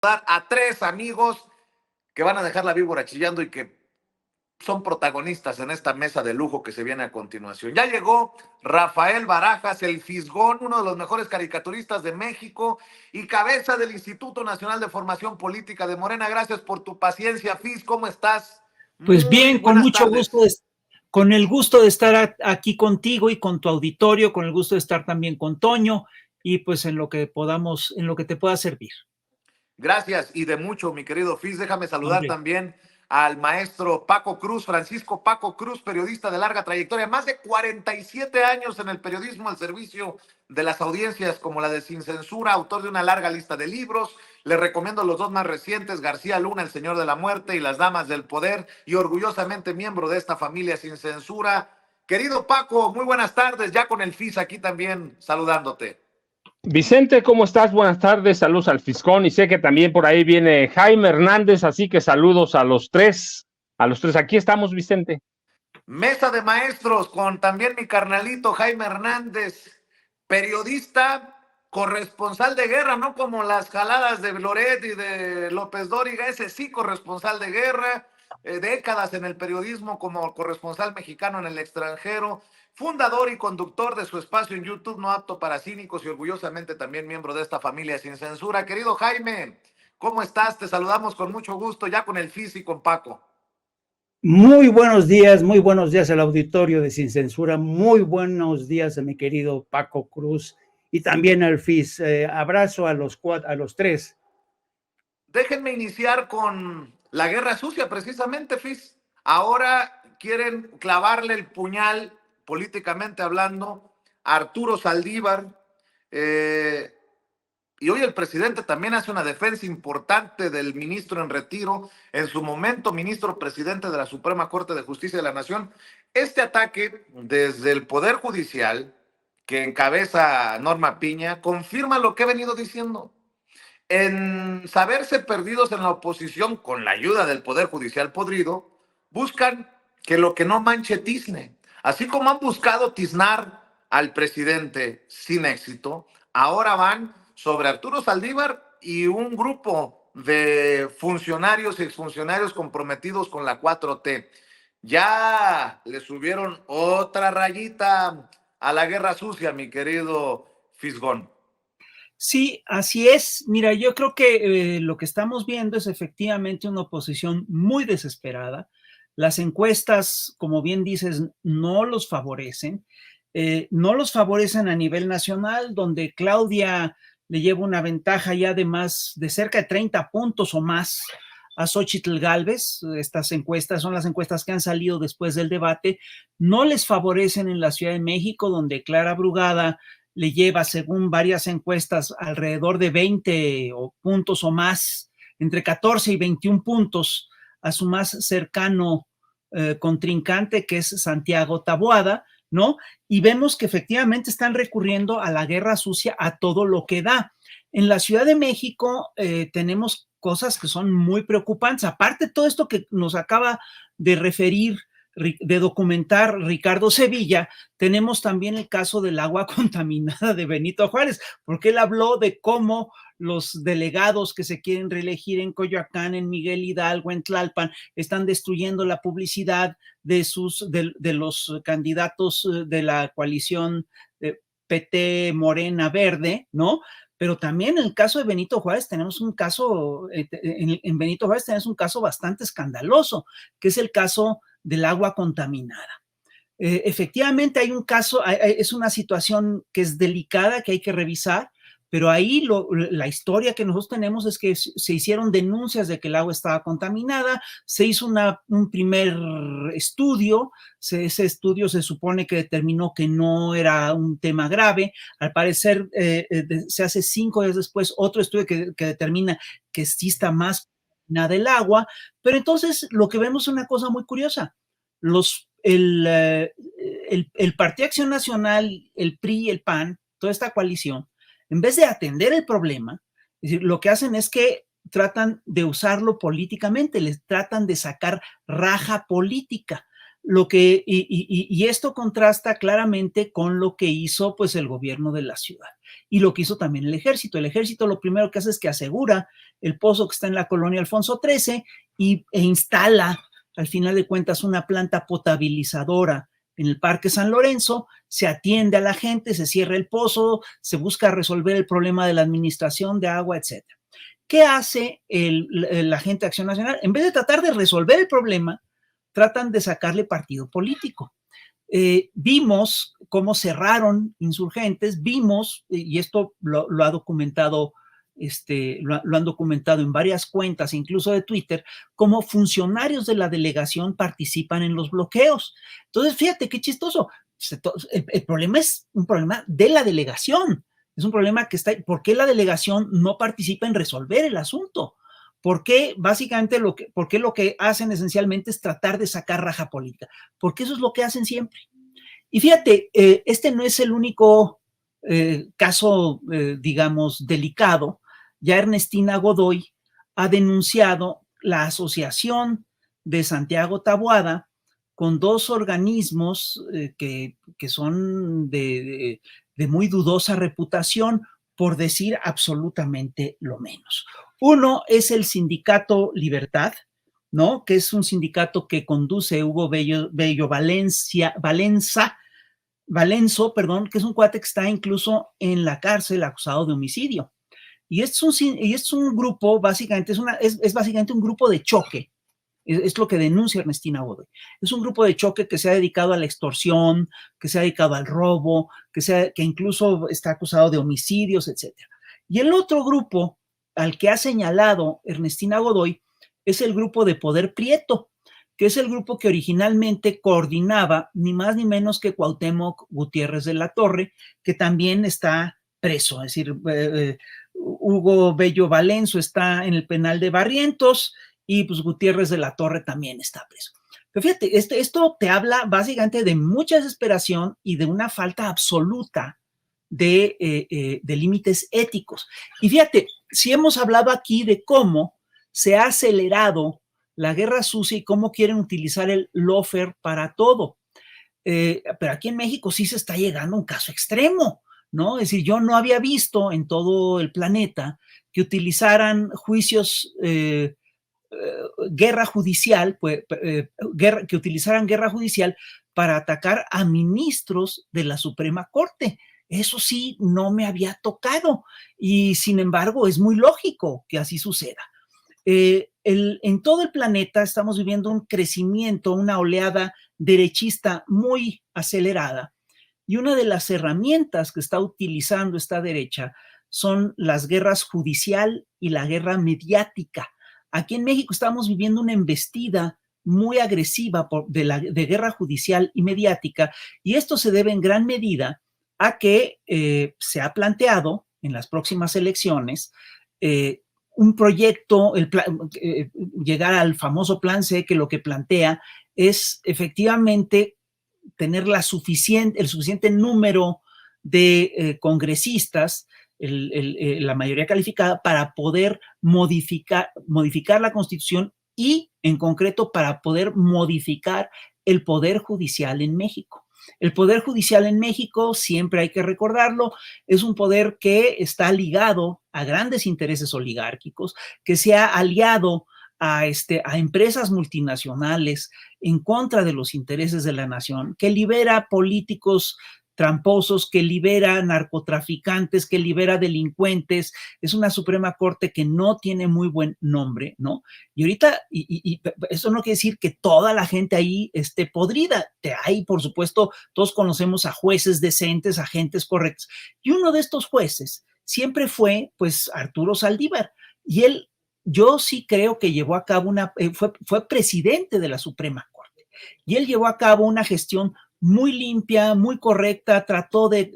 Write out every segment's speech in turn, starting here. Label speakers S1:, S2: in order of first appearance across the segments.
S1: A tres amigos que van a dejar la víbora chillando y que son protagonistas en esta mesa de lujo que se viene a continuación. Ya llegó Rafael Barajas, el Fisgón, uno de los mejores caricaturistas de México y cabeza del Instituto Nacional de Formación Política de Morena. Gracias por tu paciencia, Fis. ¿Cómo estás?
S2: Pues
S1: Muy
S2: bien, con
S1: buenas
S2: mucho
S1: tardes.
S2: gusto, con el gusto de estar aquí contigo y con tu auditorio, con el gusto de estar también con Toño y pues en lo que podamos, en lo que te pueda servir.
S1: Gracias y de mucho, mi querido Fis. Déjame saludar
S2: Hombre,
S1: también al maestro Paco Cruz, Francisco Paco Cruz, periodista de larga trayectoria, más de 47 años en el periodismo al servicio de las audiencias como la de Sin Censura, autor de una larga lista de libros. Le recomiendo los dos más recientes, García Luna, El Señor de la Muerte y Las Damas del Poder, y orgullosamente miembro de esta familia Sin Censura. Querido Paco, muy buenas tardes, ya con el Fis aquí también saludándote.
S3: Vicente, ¿cómo estás? Buenas tardes, saludos al Fiscón y sé que también por ahí viene Jaime Hernández, así que saludos a los tres, aquí estamos, Vicente.
S1: Mesa de maestros con también mi carnalito Jaime Hernández, periodista, corresponsal de guerra, no como las jaladas de Loret y de López Dóriga, ese sí corresponsal de guerra, décadas en el periodismo como corresponsal mexicano en el extranjero, fundador y conductor de su espacio en YouTube No Apto para Cínicos y orgullosamente también miembro de esta familia Sin Censura. Querido Jaime, ¿cómo estás? Te saludamos con mucho gusto ya con el Fis y con Paco.
S4: Muy buenos días al auditorio de Sin Censura, muy buenos días a mi querido Paco Cruz y también al FIS. Abrazo a los tres.
S1: Déjenme iniciar con la guerra sucia, precisamente, Fis. Ahora quieren clavarle el puñal, políticamente hablando, a Arturo Saldívar. Y hoy el presidente también hace una defensa importante del ministro en retiro, en su momento ministro presidente de la Suprema Corte de Justicia de la Nación. Este ataque desde el Poder Judicial, que encabeza Norma Piña, confirma lo que he venido diciendo. En saberse perdidos en la oposición con la ayuda del Poder Judicial podrido, buscan que lo que no manche tizne. Así como han buscado tiznar al presidente sin éxito, ahora van sobre Arturo Saldívar y un grupo de funcionarios y exfuncionarios comprometidos con la 4T. Ya le subieron otra rayita a la guerra sucia, mi querido Fisgón.
S2: sí, así es. Mira, yo creo que lo que estamos viendo es efectivamente una oposición muy desesperada. Las encuestas, como bien dices, no los favorecen. No los favorecen a nivel nacional, donde Claudia le lleva una ventaja ya de más de cerca de 30 puntos o más a Xóchitl Gálvez. Estas encuestas son las encuestas que han salido después del debate. No les favorecen en la Ciudad de México, donde Clara Brugada le lleva, según varias encuestas, alrededor de 20 puntos o más, entre 14 y 21 puntos a su más cercano contrincante, que es Santiago Taboada, ¿no? Y vemos que efectivamente están recurriendo a la guerra sucia a todo lo que da. En la Ciudad de México tenemos cosas que son muy preocupantes. Aparte de todo esto que nos acaba de referir, de documentar Ricardo Sevilla, tenemos también el caso del agua contaminada de Benito Juárez, porque él habló de cómo los delegados que se quieren reelegir en Coyoacán, en Miguel Hidalgo, en Tlalpan, están destruyendo la publicidad de los candidatos de la coalición PT Morena Verde, ¿no? Pero también en el caso de Benito Juárez tenemos un caso, en Benito Juárez tenemos un caso bastante escandaloso, que es el caso del agua contaminada. Efectivamente hay un caso, es una situación que es delicada, que hay que revisar, pero ahí la historia que nosotros tenemos es que se hicieron denuncias de que el agua estaba contaminada, se hizo un primer estudio, ese estudio se supone que determinó que no era un tema grave, al parecer se hace 5 días después otro estudio que determina que sí está más contaminada el agua, pero entonces lo que vemos es una cosa muy curiosa, el Partido Acción Nacional, el PRI y el PAN, toda esta coalición, en vez de atender el problema, es decir, lo que hacen es que tratan de usarlo políticamente, les tratan de sacar raja política. Y esto contrasta claramente con lo que hizo pues el gobierno de la ciudad. y lo que hizo también el ejército. El ejército lo primero que hace es que asegura el pozo que está en la colonia Alfonso XIII e instala, al final de cuentas, una planta potabilizadora en el Parque San Lorenzo, se atiende a la gente, se cierra el pozo, se busca resolver el problema de la administración de agua, etc. ¿Qué hace la gente de Acción Nacional? En vez de tratar de resolver el problema, tratan de sacarle partido político. Vimos cómo cerraron insurgentes, vimos, y esto lo ha documentado, lo han documentado en varias cuentas, incluso de Twitter, cómo funcionarios de la delegación participan en los bloqueos. Entonces, fíjate qué chistoso. El problema es un problema de la delegación. Es un problema que está. ¿Por qué la delegación no participa en resolver el asunto? Porque básicamente lo que hacen esencialmente es tratar de sacar raja política, porque eso es lo que hacen siempre. Y fíjate, este no es el único caso, digamos, delicado. Ya Ernestina Godoy ha denunciado la asociación de Santiago Taboada con dos organismos que son de muy dudosa reputación, por decir absolutamente lo menos. Uno es el Sindicato Libertad, ¿no? Que es un sindicato que conduce Hugo Bello Valenzo, que es un cuate que está incluso en la cárcel acusado de homicidio. Y es un grupo, básicamente, es básicamente un grupo de choque. Es lo que denuncia Ernestina Godoy. Es un grupo de choque que se ha dedicado a la extorsión, que se ha dedicado al robo, que incluso está acusado de homicidios, etc. Y el otro grupo al que ha señalado Ernestina Godoy es el grupo de Poder Prieto, que es el grupo que originalmente coordinaba ni más ni menos que Cuauhtémoc Gutiérrez de la Torre, que también está preso. Es decir, Hugo Bello Valenzo está en el penal de Barrientos y pues Gutiérrez de la Torre también está preso. Pero fíjate, esto te habla básicamente de mucha desesperación y de una falta absoluta de límites éticos. Y fíjate, si hemos hablado aquí de cómo se ha acelerado la guerra sucia y cómo quieren utilizar el lawfare para todo. Pero aquí en México sí se está llegando a un caso extremo, ¿no? Es decir, yo no había visto en todo el planeta que utilizaran juicios, guerra judicial, que utilizaran guerra judicial para atacar a ministros de la Suprema Corte. Eso sí, no me había tocado y sin embargo es muy lógico que así suceda. En todo el planeta estamos viviendo un crecimiento, una oleada derechista muy acelerada y una de las herramientas que está utilizando esta derecha son las guerras judicial y la guerra mediática. Aquí en México estamos viviendo una embestida muy agresiva de guerra judicial y mediática y esto se debe en gran medida a que se ha planteado en las próximas elecciones un proyecto, llegar al famoso Plan C, que lo que plantea es efectivamente tener el suficiente número de congresistas, la mayoría calificada, para poder modificar la Constitución y, en concreto, para poder modificar el Poder Judicial en México. El Poder Judicial en México, siempre hay que recordarlo, es un poder que está ligado a grandes intereses oligárquicos, que se ha aliado a empresas multinacionales en contra de los intereses de la nación, que libera políticos tramposos, que libera narcotraficantes, que libera delincuentes. Es una Suprema Corte que no tiene muy buen nombre, ¿no? Y ahorita, y eso no quiere decir que toda la gente ahí esté podrida. Hay, por supuesto, todos conocemos a jueces decentes, a gentes correctas. Y uno de estos jueces siempre fue, pues, Arturo Saldívar. Y él, yo sí creo que llevó a cabo fue presidente de la Suprema Corte. Y él llevó a cabo una gestión muy limpia, muy correcta, trató de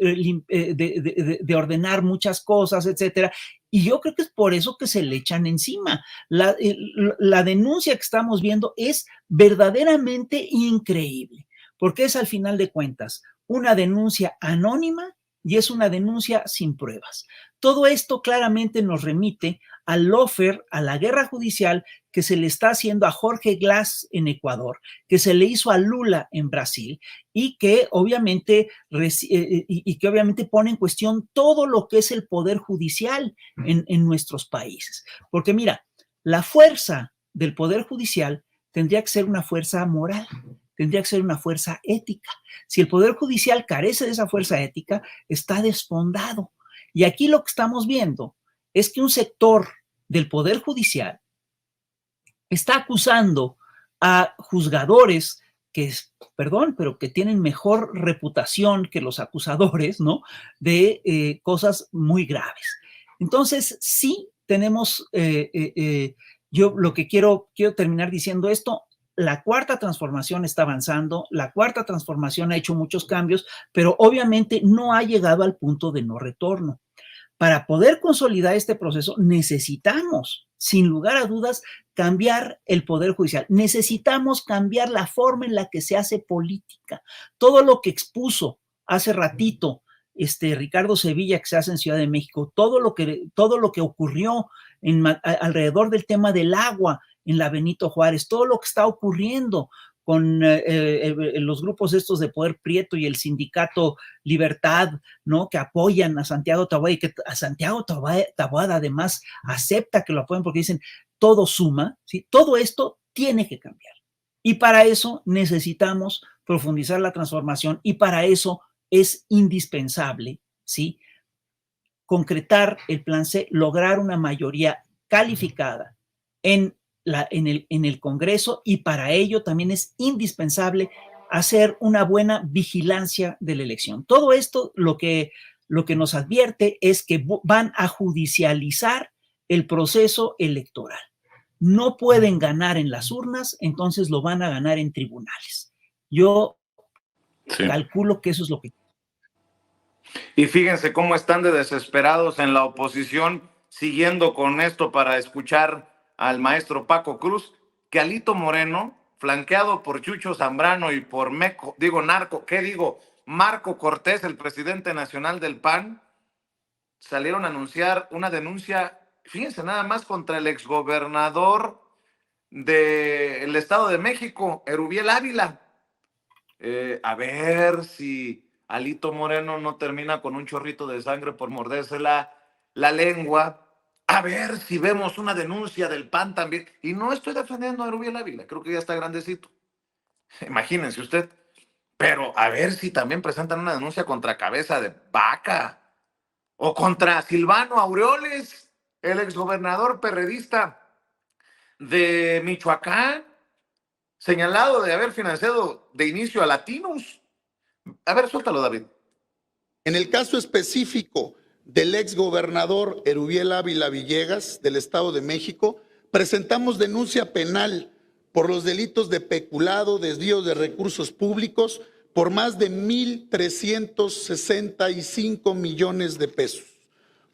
S2: ordenar muchas cosas, etcétera. Y yo creo que es por eso que se le echan encima. La denuncia que estamos viendo es verdaderamente increíble, porque es al final de cuentas una denuncia anónima y es una denuncia sin pruebas. Todo esto claramente nos remite al lawfare, a la guerra judicial que se le está haciendo a Jorge Glass en Ecuador, que se le hizo a Lula en Brasil y que obviamente pone en cuestión todo lo que es el poder judicial en nuestros países. Porque mira, la fuerza del poder judicial tendría que ser una fuerza moral, tendría que ser una fuerza ética. Si el poder judicial carece de esa fuerza ética, está desfondado. Y aquí lo que estamos viendo es que un sector del poder judicial está acusando a juzgadores que, perdón, pero que tienen mejor reputación que los acusadores, ¿no? De cosas muy graves. Entonces, sí tenemos, yo lo que quiero terminar diciendo esto, la cuarta transformación está avanzando, la cuarta transformación ha hecho muchos cambios, pero obviamente no ha llegado al punto de no retorno. Para poder consolidar este proceso necesitamos, sin lugar a dudas, cambiar el poder judicial. Necesitamos cambiar la forma en la que se hace política. Todo lo que expuso hace ratito Ricardo Sevilla, que se hace en Ciudad de México, todo lo que ocurrió alrededor del tema del agua en la Benito Juárez, todo lo que está ocurriendo con los grupos estos de Poder Prieto y el sindicato Libertad, ¿no? Que apoyan a Santiago Taboada y que a Santiago Taboada además acepta que lo apoyen porque dicen todo suma, ¿sí? Todo esto tiene que cambiar. Y para eso necesitamos profundizar la transformación y para eso es indispensable, ¿sí? Concretar el plan C, lograr una mayoría calificada en el Congreso y para ello también es indispensable hacer una buena vigilancia de la elección. Todo esto lo que nos advierte es que van a judicializar el proceso electoral. No pueden ganar en las urnas, entonces lo van a ganar en tribunales. Yo calculo que eso es lo que...
S1: Y fíjense cómo están de desesperados en la oposición, siguiendo con esto para escuchar al maestro Paco Cruz, que Alito Moreno, flanqueado por Chucho Zambrano y por Marco Cortés, el presidente nacional del PAN, salieron a anunciar una denuncia, fíjense nada más, contra el exgobernador del Estado de México, Erubiel Ávila. A ver si Alito Moreno no termina con un chorrito de sangre por morderse la lengua. A ver si vemos una denuncia del PAN también. Y no estoy defendiendo a Erubiel Ávila, creo que ya está grandecito. Imagínense usted. Pero a ver si también presentan una denuncia contra Cabeza de Vaca o contra Silvano Aureoles, el exgobernador perredista de Michoacán, señalado de haber financiado de inicio a Latinos. A ver, suéltalo, David.
S5: En el caso específico del exgobernador Erubiel Ávila Villegas del Estado de México, presentamos denuncia penal por los delitos de peculado, desvío de recursos públicos por más de 1,365 millones de pesos.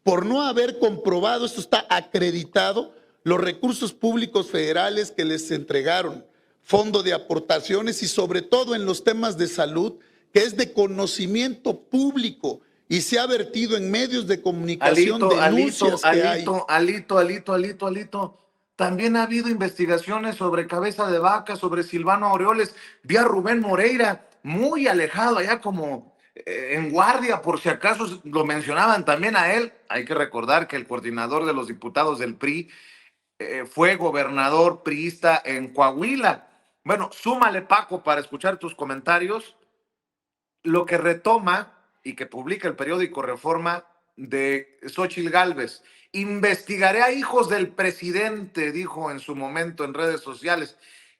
S5: Por no haber comprobado, esto está acreditado, los recursos públicos federales que les entregaron, fondo de aportaciones y sobre todo en los temas de salud, que es de conocimiento público y se ha vertido en medios de comunicación denuncias que hay.
S1: Alito. También ha habido investigaciones sobre Cabeza de Vaca, sobre Silvano Aureoles. Vi a Rubén Moreira muy alejado allá como en guardia, por si acaso lo mencionaban también a él. Hay que recordar que el coordinador de los diputados del PRI fue gobernador priista en Coahuila. Bueno, súmale, Paco, para escuchar tus comentarios, lo que retoma y que publica el periódico Reforma de Xóchitl Gálvez. Investigaré a hijos del presidente, dijo en su momento en redes sociales.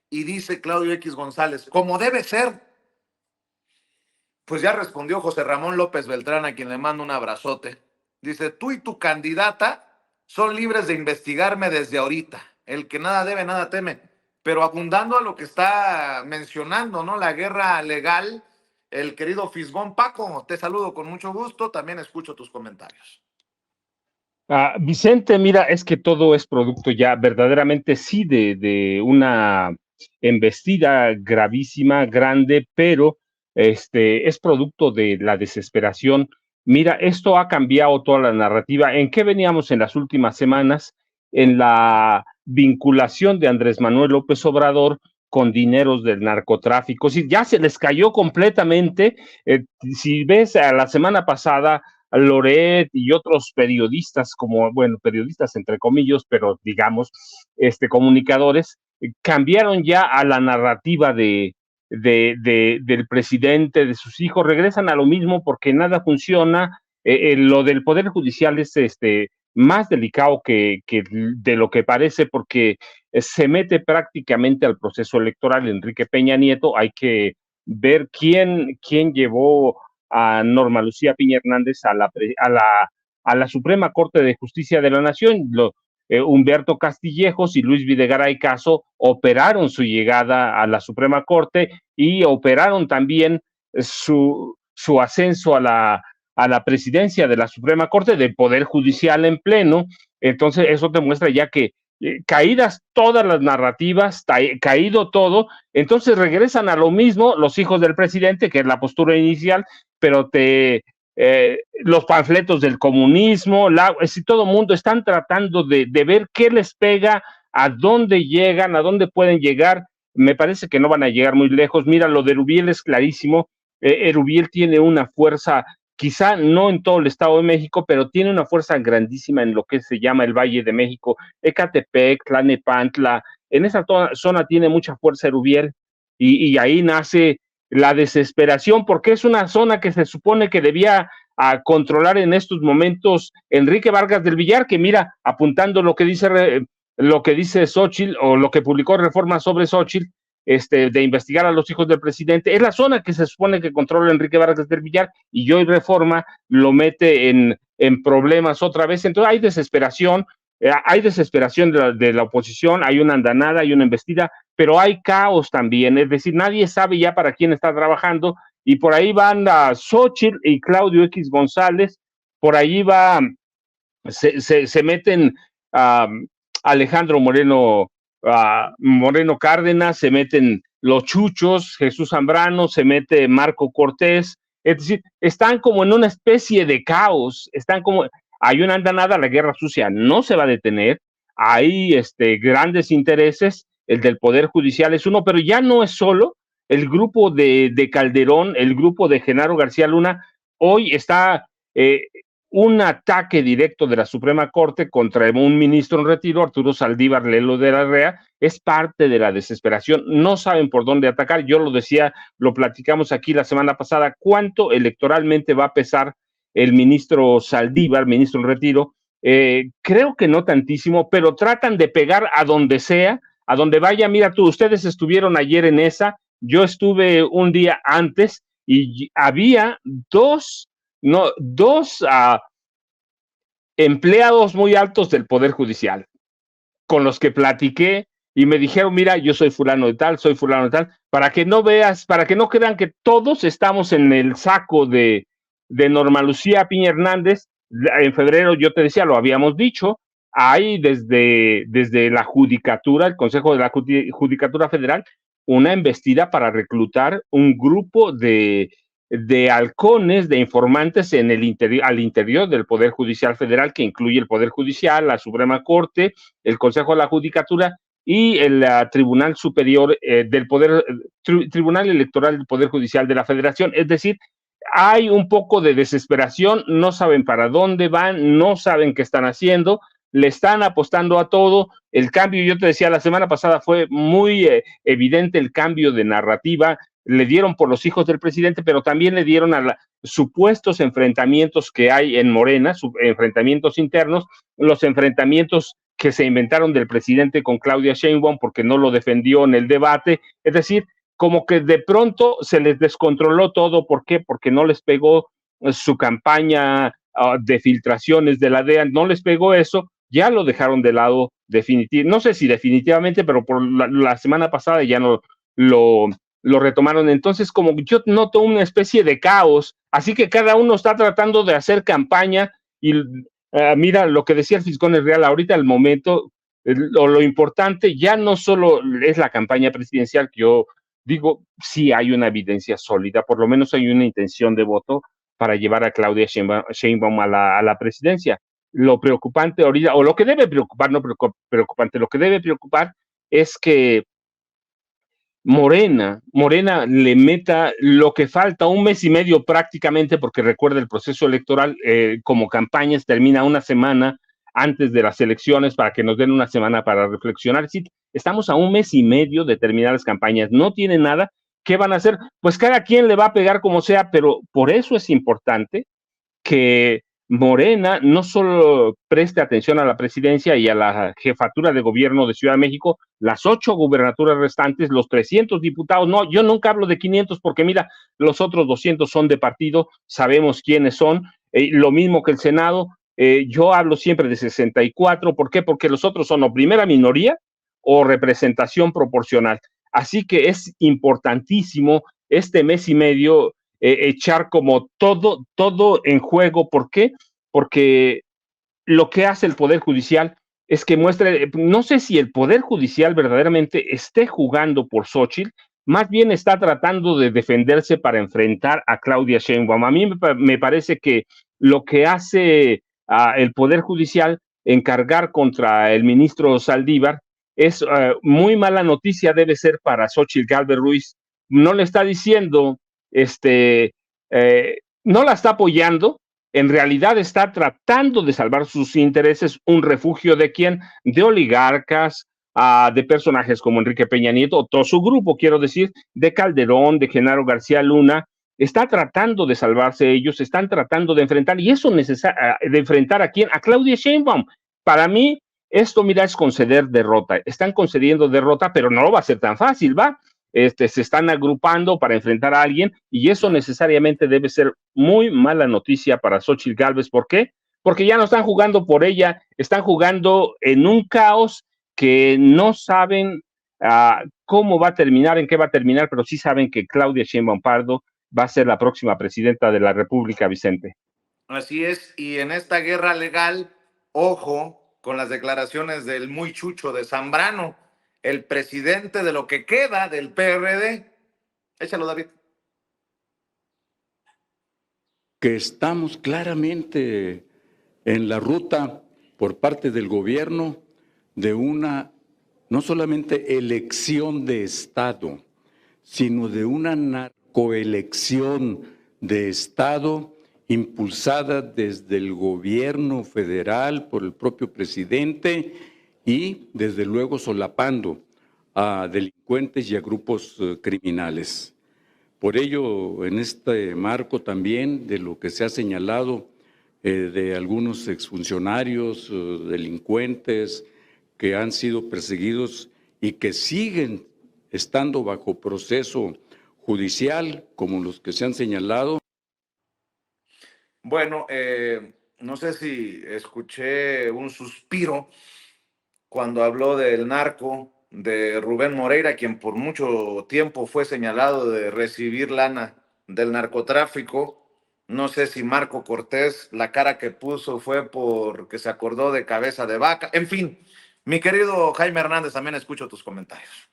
S1: Y dice Claudio X González, como debe ser. Pues ya respondió José Ramón López Beltrán, a quien le mando un abrazote. Dice, tú y tu candidata son libres de investigarme desde ahorita. El que nada debe, nada teme. Pero abundando a lo que está mencionando, ¿no? La guerra legal, el querido Fisgón. Paco, te saludo con mucho gusto, también escucho tus comentarios.
S3: Vicente, mira, es que todo es producto ya verdaderamente sí de una embestida gravísima, grande, pero es producto de la desesperación mira, esto ha cambiado toda la narrativa. ¿En qué veníamos en las últimas semanas? En la vinculación de Andrés Manuel López Obrador con dineros del narcotráfico. Sí, ya se les cayó completamente. Si ves a la semana pasada, Loret y otros periodistas, como, bueno, periodistas entre comillas, pero digamos, comunicadores, cambiaron ya a la narrativa del presidente, de sus hijos, regresan a lo mismo porque nada funciona. Lo del Poder Judicial es más delicado que de lo que parece, porque se mete prácticamente al proceso electoral Enrique Peña Nieto. Hay que ver quién llevó a Norma Lucía Piña Hernández a la Suprema Corte de Justicia de la Nación. Humberto Castillejos y Luis Videgaray Caso operaron su llegada a la Suprema Corte y operaron también su ascenso a la presidencia de la Suprema Corte, del Poder Judicial en pleno. Entonces eso te muestra ya que caídas todas las narrativas, caído todo, entonces regresan a lo mismo los hijos del presidente, que es la postura inicial, pero los panfletos del comunismo, todo el mundo están tratando de ver qué les pega, a dónde llegan, a dónde pueden llegar. Me parece que no van a llegar muy lejos. Mira, lo de Erubiel es clarísimo. Erubiel tiene una fuerza, quizá no en todo el Estado de México, pero tiene una fuerza grandísima en lo que se llama el Valle de México, Ecatepec, Tlalnepantla. En esa zona tiene mucha fuerza Erubiel, y ahí nace la desesperación, porque es una zona que se supone que debía controlar en estos momentos Enrique Vargas del Villar, que mira, apuntando lo que dice Xóchitl, o lo que publicó Reforma sobre Xóchitl, de investigar a los hijos del presidente, es la zona que se supone que controla Enrique Vargas del Villar, y hoy Reforma lo mete en problemas otra vez. Entonces hay desesperación de la oposición, hay una andanada, hay una embestida, pero hay caos también, es decir, nadie sabe ya para quién está trabajando, y por ahí van a Xóchitl y Claudio X González, por ahí se meten Alejandro Moreno Cárdenas, se meten los Chuchos, Jesús Zambrano, se mete Marco Cortés. Es decir, están como en una especie de caos, hay una andanada, la guerra sucia no se va a detener, hay grandes intereses, el del Poder Judicial es uno, pero ya no es solo el grupo de Calderón, el grupo de Genaro García Luna. Hoy está un ataque directo de la Suprema Corte contra un ministro en retiro, Arturo Saldívar Lelo de la Rea. Es parte de la desesperación, no saben por dónde atacar. Yo lo decía, lo platicamos aquí la semana pasada, cuánto electoralmente va a pesar el ministro Saldívar, ministro en retiro. Creo que no tantísimo, pero tratan de pegar a donde sea, a donde vaya. Mira tú, ustedes estuvieron ayer en esa, yo estuve un día antes, y había dos empleados muy altos del Poder Judicial con los que platiqué, y me dijeron, mira, yo soy fulano de tal, para que no veas, para que no crean que todos estamos en el saco de Norma Lucía Piña Hernández. En febrero, yo te decía, lo habíamos dicho, hay desde la Judicatura, el Consejo de la Judicatura Federal, una embestida para reclutar un grupo de halcones, de informantes al interior del Poder Judicial Federal, que incluye el Poder Judicial, la Suprema Corte, el Consejo de la Judicatura y el Tribunal Superior Tribunal Electoral del Poder Judicial de la Federación. Es decir, hay un poco de desesperación, no saben para dónde van, no saben qué están haciendo, le están apostando a todo. El cambio, yo te decía, la semana pasada fue muy evidente el cambio de narrativa. Le dieron por los hijos del presidente, pero también le dieron a supuestos enfrentamientos que hay en Morena, enfrentamientos internos, los enfrentamientos que se inventaron del presidente con Claudia Sheinbaum porque no lo defendió en el debate. Es decir, como que de pronto se les descontroló todo. ¿Por qué? Porque no les pegó su campaña de filtraciones de la DEA, no les pegó eso, ya lo dejaron de lado definitivamente, no sé si definitivamente, pero por la semana pasada ya no lo retomaron. Entonces, como yo noto una especie de caos, así que cada uno está tratando de hacer campaña. Y mira, lo que decía el fiscal es real, ahorita el momento, lo importante ya no solo es la campaña presidencial, que yo digo, sí hay una evidencia sólida, por lo menos hay una intención de voto, para llevar a Claudia Sheinbaum a la presidencia. Lo preocupante ahorita, o lo que debe preocupar, no preocupante, lo que debe preocupar es que Morena le meta lo que falta, un mes y medio prácticamente, porque recuerda el proceso electoral como campañas termina una semana antes de las elecciones para que nos den una semana para reflexionar. Sí, estamos a un mes y medio de terminar las campañas, no tiene nada. ¿Qué van a hacer? Pues cada quien le va a pegar como sea, pero por eso es importante que Morena no solo preste atención a la presidencia y a la jefatura de gobierno de Ciudad de México, las 8 gubernaturas restantes, los 300 diputados, no, yo nunca hablo de 500 porque mira, los otros 200 son de partido, sabemos quiénes son, lo mismo que el Senado, yo hablo siempre de 64, ¿por qué? Porque los otros son o primera minoría o representación proporcional. Así que es importantísimo este mes y medio echar como todo en juego. ¿Por qué? Porque lo que hace el Poder Judicial es que muestre, no sé si el Poder Judicial verdaderamente esté jugando por Xóchitl, más bien está tratando de defenderse para enfrentar a Claudia Sheinbaum. A mí me parece que lo que hace el Poder Judicial en cargar contra el ministro Saldívar es muy mala noticia, debe ser para Xóchitl Gálvez Ruiz. No le está diciendo, no la está apoyando, en realidad está tratando de salvar sus intereses, un refugio de quién, de oligarcas, de personajes como Enrique Peña Nieto, todo su grupo, quiero decir, de Calderón, de Genaro García Luna, está tratando de salvarse ellos, están tratando de enfrentar, y eso de enfrentar a quién, a Claudia Sheinbaum. Para mí, esto, mira, es conceder derrota, están concediendo derrota, pero no va a ser tan fácil, ¿va? Se están agrupando para enfrentar a alguien y eso necesariamente debe ser muy mala noticia para Xóchitl Gálvez. ¿Por qué? Porque ya no están jugando por ella, están jugando en un caos que no saben cómo va a terminar, en qué va a terminar, pero sí saben que Claudia Sheinbaum Pardo va a ser la próxima presidenta de la República, Vicente.
S1: Así es, y en esta guerra legal, ojo con las declaraciones del muy chucho de Zambrano, el presidente de lo que queda del PRD. Échalo, David.
S6: Que estamos claramente en la ruta por parte del gobierno de una no solamente elección de Estado, sino de una narcoelección de Estado impulsada desde el gobierno federal por el propio presidente y desde luego solapando a delincuentes y a grupos criminales. Por ello, en este marco también de lo que se ha señalado de algunos exfuncionarios, delincuentes que han sido perseguidos y que siguen estando bajo proceso judicial, como los que se han señalado.
S1: Bueno, no sé si escuché un suspiro cuando habló del narco de Rubén Moreira, quien por mucho tiempo fue señalado de recibir lana del narcotráfico. No sé si Marco Cortés, la cara que puso fue porque se acordó de Cabeza de Vaca. En fin, mi querido Jaime Hernández, también escucho tus comentarios.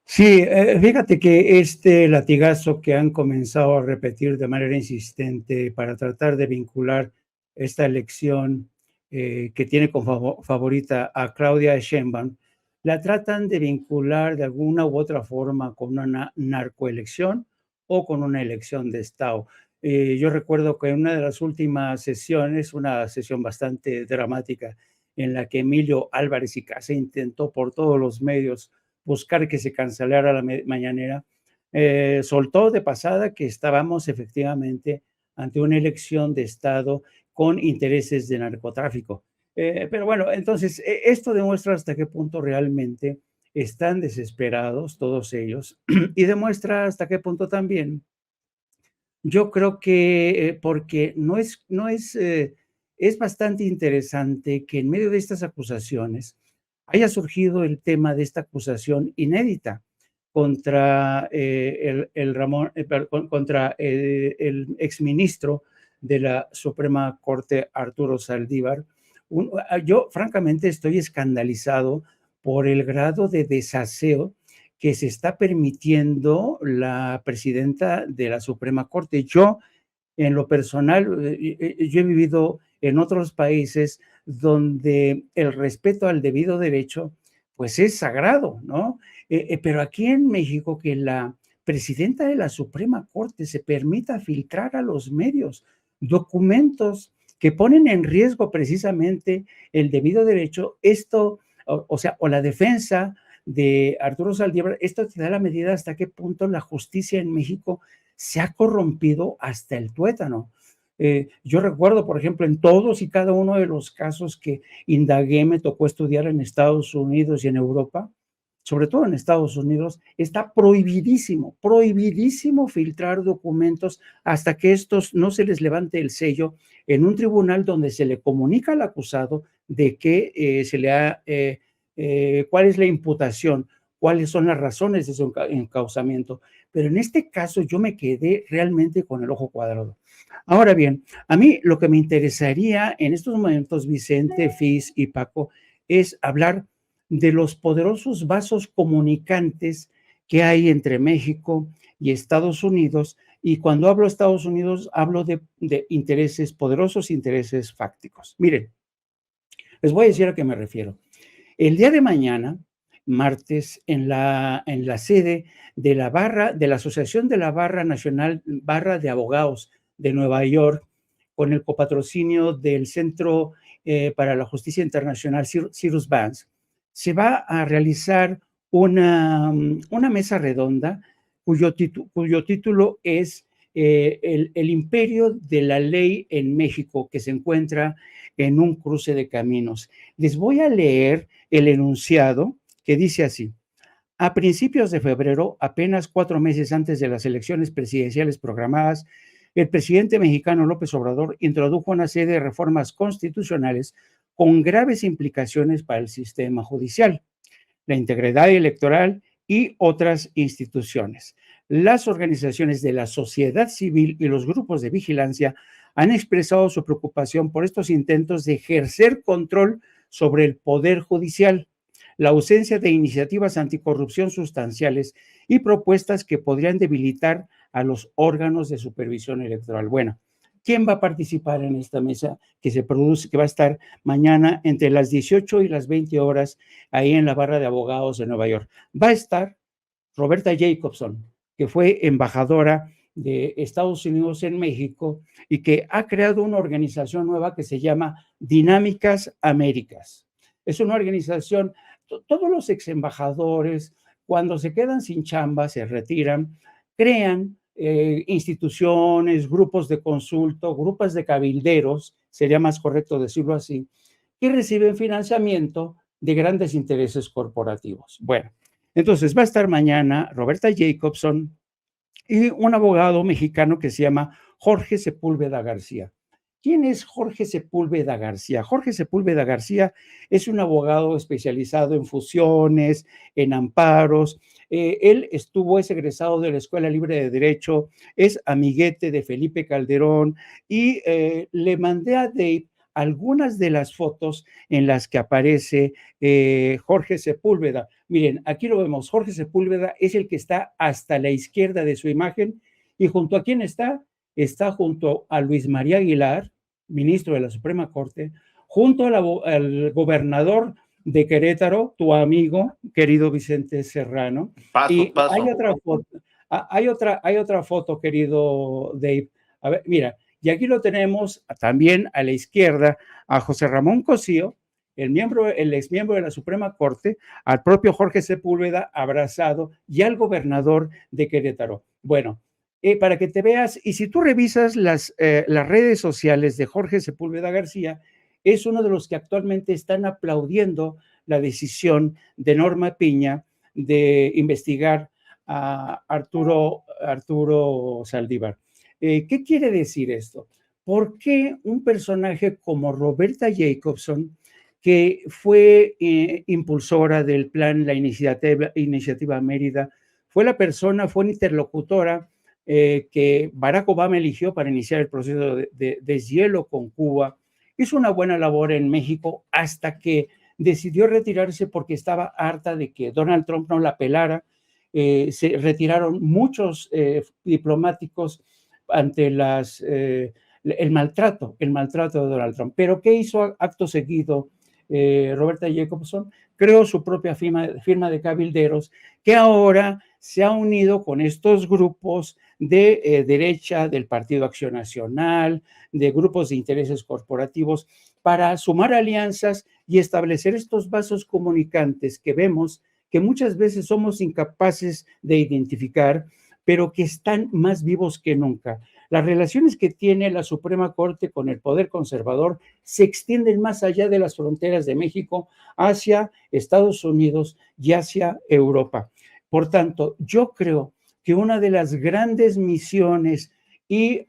S4: Sí, fíjate que este latigazo que han comenzado a repetir de manera insistente para tratar de vincular esta elección que tiene como favorita a Claudia Sheinbaum, la tratan de vincular de alguna u otra forma con una narcoelección o con una elección de Estado. Yo recuerdo que en una de las últimas sesiones, una sesión bastante dramática, en la que Emilio Álvarez y Casa intentó por todos los medios buscar que se cancelara la mañanera, soltó de pasada que estábamos efectivamente ante una elección de Estado con intereses de narcotráfico. Pero bueno, entonces esto demuestra hasta qué punto realmente están desesperados todos ellos y demuestra hasta qué punto también, yo creo que porque es bastante interesante que en medio de estas acusaciones haya surgido el tema de esta acusación inédita contra contra el exministro de la Suprema Corte, Arturo Saldívar. Yo francamente estoy escandalizado por el grado de desaseo que se está permitiendo la presidenta de la Suprema Corte. Yo En lo personal, yo he vivido en otros países donde el respeto al debido derecho, pues es sagrado, ¿no? Pero aquí en México, que la presidenta de la Suprema Corte se permita filtrar a los medios documentos que ponen en riesgo precisamente el debido derecho, esto, o sea, o la defensa de Arturo Saldívar, esto te da la medida hasta qué punto la justicia en México se ha corrompido hasta el tuétano. Yo recuerdo, por ejemplo, en todos y cada uno de los casos que indagué, me tocó estudiar en Estados Unidos y en Europa, sobre todo en Estados Unidos, está prohibidísimo, prohibidísimo filtrar documentos hasta que estos no se les levante el sello en un tribunal donde se le comunica al acusado de que cuál es la imputación, cuáles son las razones de su encauzamiento. Pero en este caso yo me quedé realmente con el ojo cuadrado. Ahora bien, a mí lo que me interesaría en estos momentos, Vicente, Fis y Paco, es hablar de los poderosos vasos comunicantes que hay entre México y Estados Unidos. Y cuando hablo de Estados Unidos, hablo de intereses, poderosos intereses fácticos. Miren, les voy a decir a qué me refiero. El día de mañana, martes, en la sede de la Asociación de la Barra Nacional, Barra de Abogados de Nueva York, con el copatrocinio del Centro para la Justicia Internacional, Cyrus Vance, se va a realizar una mesa redonda cuyo título es el imperio de la ley en México, que se encuentra en un cruce de caminos. Les voy a leer el enunciado que dice así: a principios de febrero, apenas 4 meses antes de las elecciones presidenciales programadas, el presidente mexicano López Obrador introdujo una serie de reformas constitucionales con graves implicaciones para el sistema judicial, la integridad electoral y otras instituciones. Las organizaciones de la sociedad civil y los grupos de vigilancia han expresado su preocupación por estos intentos de ejercer control sobre el poder judicial, la ausencia de iniciativas anticorrupción sustanciales y propuestas que podrían debilitar a los órganos de supervisión electoral. Bueno, ¿quién va a participar en esta mesa que va a estar mañana entre las 18 y las 20 horas ahí en la Barra de Abogados de Nueva York? Va a estar Roberta Jacobson, que fue embajadora de Estados Unidos en México y que ha creado una organización nueva que se llama Dinámicas Américas. Es una organización, todos los ex embajadores, cuando se quedan sin chamba, se retiran, crean instituciones, grupos de consulta, grupos de cabilderos, sería más correcto decirlo así, que reciben financiamiento de grandes intereses corporativos. Bueno, entonces va a estar mañana Roberta Jacobson y un abogado mexicano que se llama Jorge Sepúlveda García. ¿Quién es Jorge Sepúlveda García? Jorge Sepúlveda García es un abogado especializado en fusiones, en amparos. Él es egresado de la Escuela Libre de Derecho, es amiguete de Felipe Calderón y le mandé a Dave algunas de las fotos en las que aparece Jorge Sepúlveda. Miren, aquí lo vemos. Jorge Sepúlveda es el que está hasta la izquierda de su imagen. ¿Y junto a quién está? Está junto a Luis María Aguilar, ministro de la Suprema Corte, junto al gobernador de Querétaro, tu amigo, querido Vicente Serrano.
S1: Paso.
S4: Hay otra foto, querido Dave. A ver, mira, y aquí lo tenemos también a la izquierda a José Ramón Cosío, el exmiembro de la Suprema Corte, al propio Jorge Sepúlveda abrazado y al gobernador de Querétaro. Bueno, para que te veas, y si tú revisas las redes sociales de Jorge Sepúlveda García, es uno de los que actualmente están aplaudiendo la decisión de Norma Piña de investigar a Arturo Saldívar. ¿Qué quiere decir esto? ¿Por qué un personaje como Roberta Jacobson, que fue impulsora del plan, la iniciativa Mérida, fue una interlocutora que Barack Obama eligió para iniciar el proceso de deshielo con Cuba, hizo una buena labor en México hasta que decidió retirarse porque estaba harta de que Donald Trump no la pelara? Se retiraron muchos diplomáticos ante el maltrato de Donald Trump. Pero ¿qué hizo acto seguido Roberta Jacobson? Creó su propia firma de cabilderos que ahora se ha unido con estos grupos de derecha, del Partido Acción Nacional, de grupos de intereses corporativos, para sumar alianzas y establecer estos vasos comunicantes que vemos que muchas veces somos incapaces de identificar, pero que están más vivos que nunca. Las relaciones que tiene la Suprema Corte con el poder conservador se extienden más allá de las fronteras de México hacia Estados Unidos y hacia Europa. Por tanto, yo creo que una de las grandes misiones y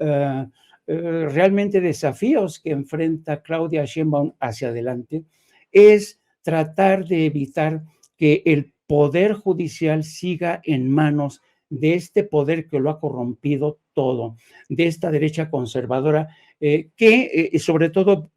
S4: realmente desafíos que enfrenta Claudia Sheinbaum hacia adelante es tratar de evitar que el poder judicial siga en manos de este poder que lo ha corrompido todo, de esta derecha conservadora, que sobre todo,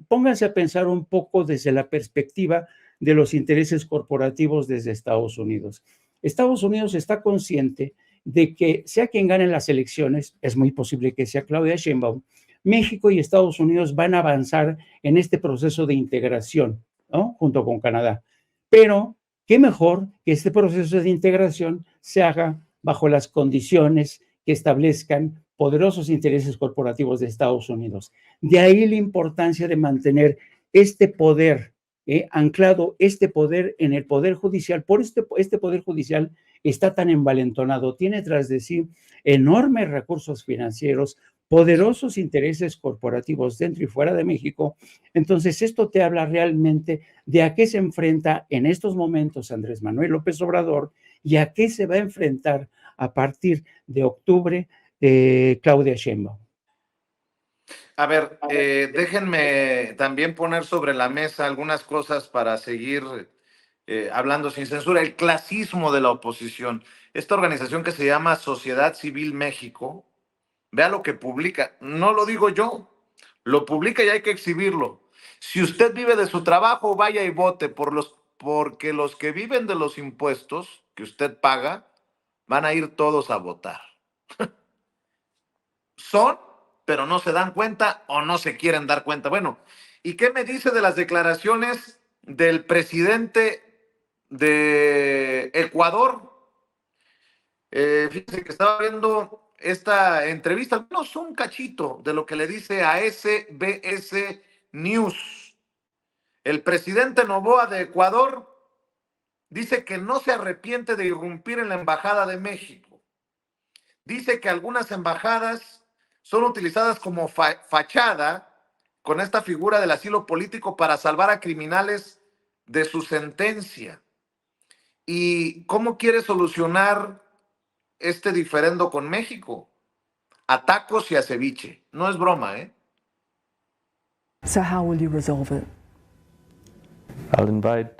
S4: pónganse a pensar un poco desde la perspectiva de los intereses corporativos desde Estados Unidos. Estados Unidos está consciente de que sea quien gane las elecciones, es muy posible que sea Claudia Sheinbaum, México y Estados Unidos van a avanzar en este proceso de integración, ¿no? Junto con Canadá. Pero qué mejor que este proceso de integración se haga bajo las condiciones que establezcan poderosos intereses corporativos de Estados Unidos. De ahí la importancia de mantener este poder, anclado este poder en el Poder Judicial. Por este Poder Judicial está tan envalentonado, tiene tras de sí enormes recursos financieros, poderosos intereses corporativos dentro y fuera de México. Entonces, esto te habla realmente de a qué se enfrenta en estos momentos Andrés Manuel López Obrador y a qué se va a enfrentar a partir de octubre Claudia Sheinbaum.
S1: A ver, déjenme también poner sobre la mesa algunas cosas para seguir hablando sin censura. El clasismo de la oposición. Esta organización que se llama Sociedad Civil México, vea lo que publica. No lo digo yo, lo publica y hay que exhibirlo. Si usted vive de su trabajo, vaya y vote porque los que viven de los impuestos que usted paga van a ir todos a votar. Son, pero no se dan cuenta o no se quieren dar cuenta. Bueno, ¿y qué me dice de las declaraciones del presidente de Ecuador? Fíjense que estaba viendo esta entrevista, al menos un cachito de lo que le dice a SBS News. El presidente Noboa de Ecuador dice que no se arrepiente de irrumpir en la Embajada de México. Dice que algunas embajadas son utilizadas como fachada con esta figura del asilo político para salvar a criminales de su sentencia. ¿Y cómo quiere solucionar este diferendo con México? A tacos y a ceviche. No es broma, ¿eh?
S7: So how will you resolve it?
S8: I'll invite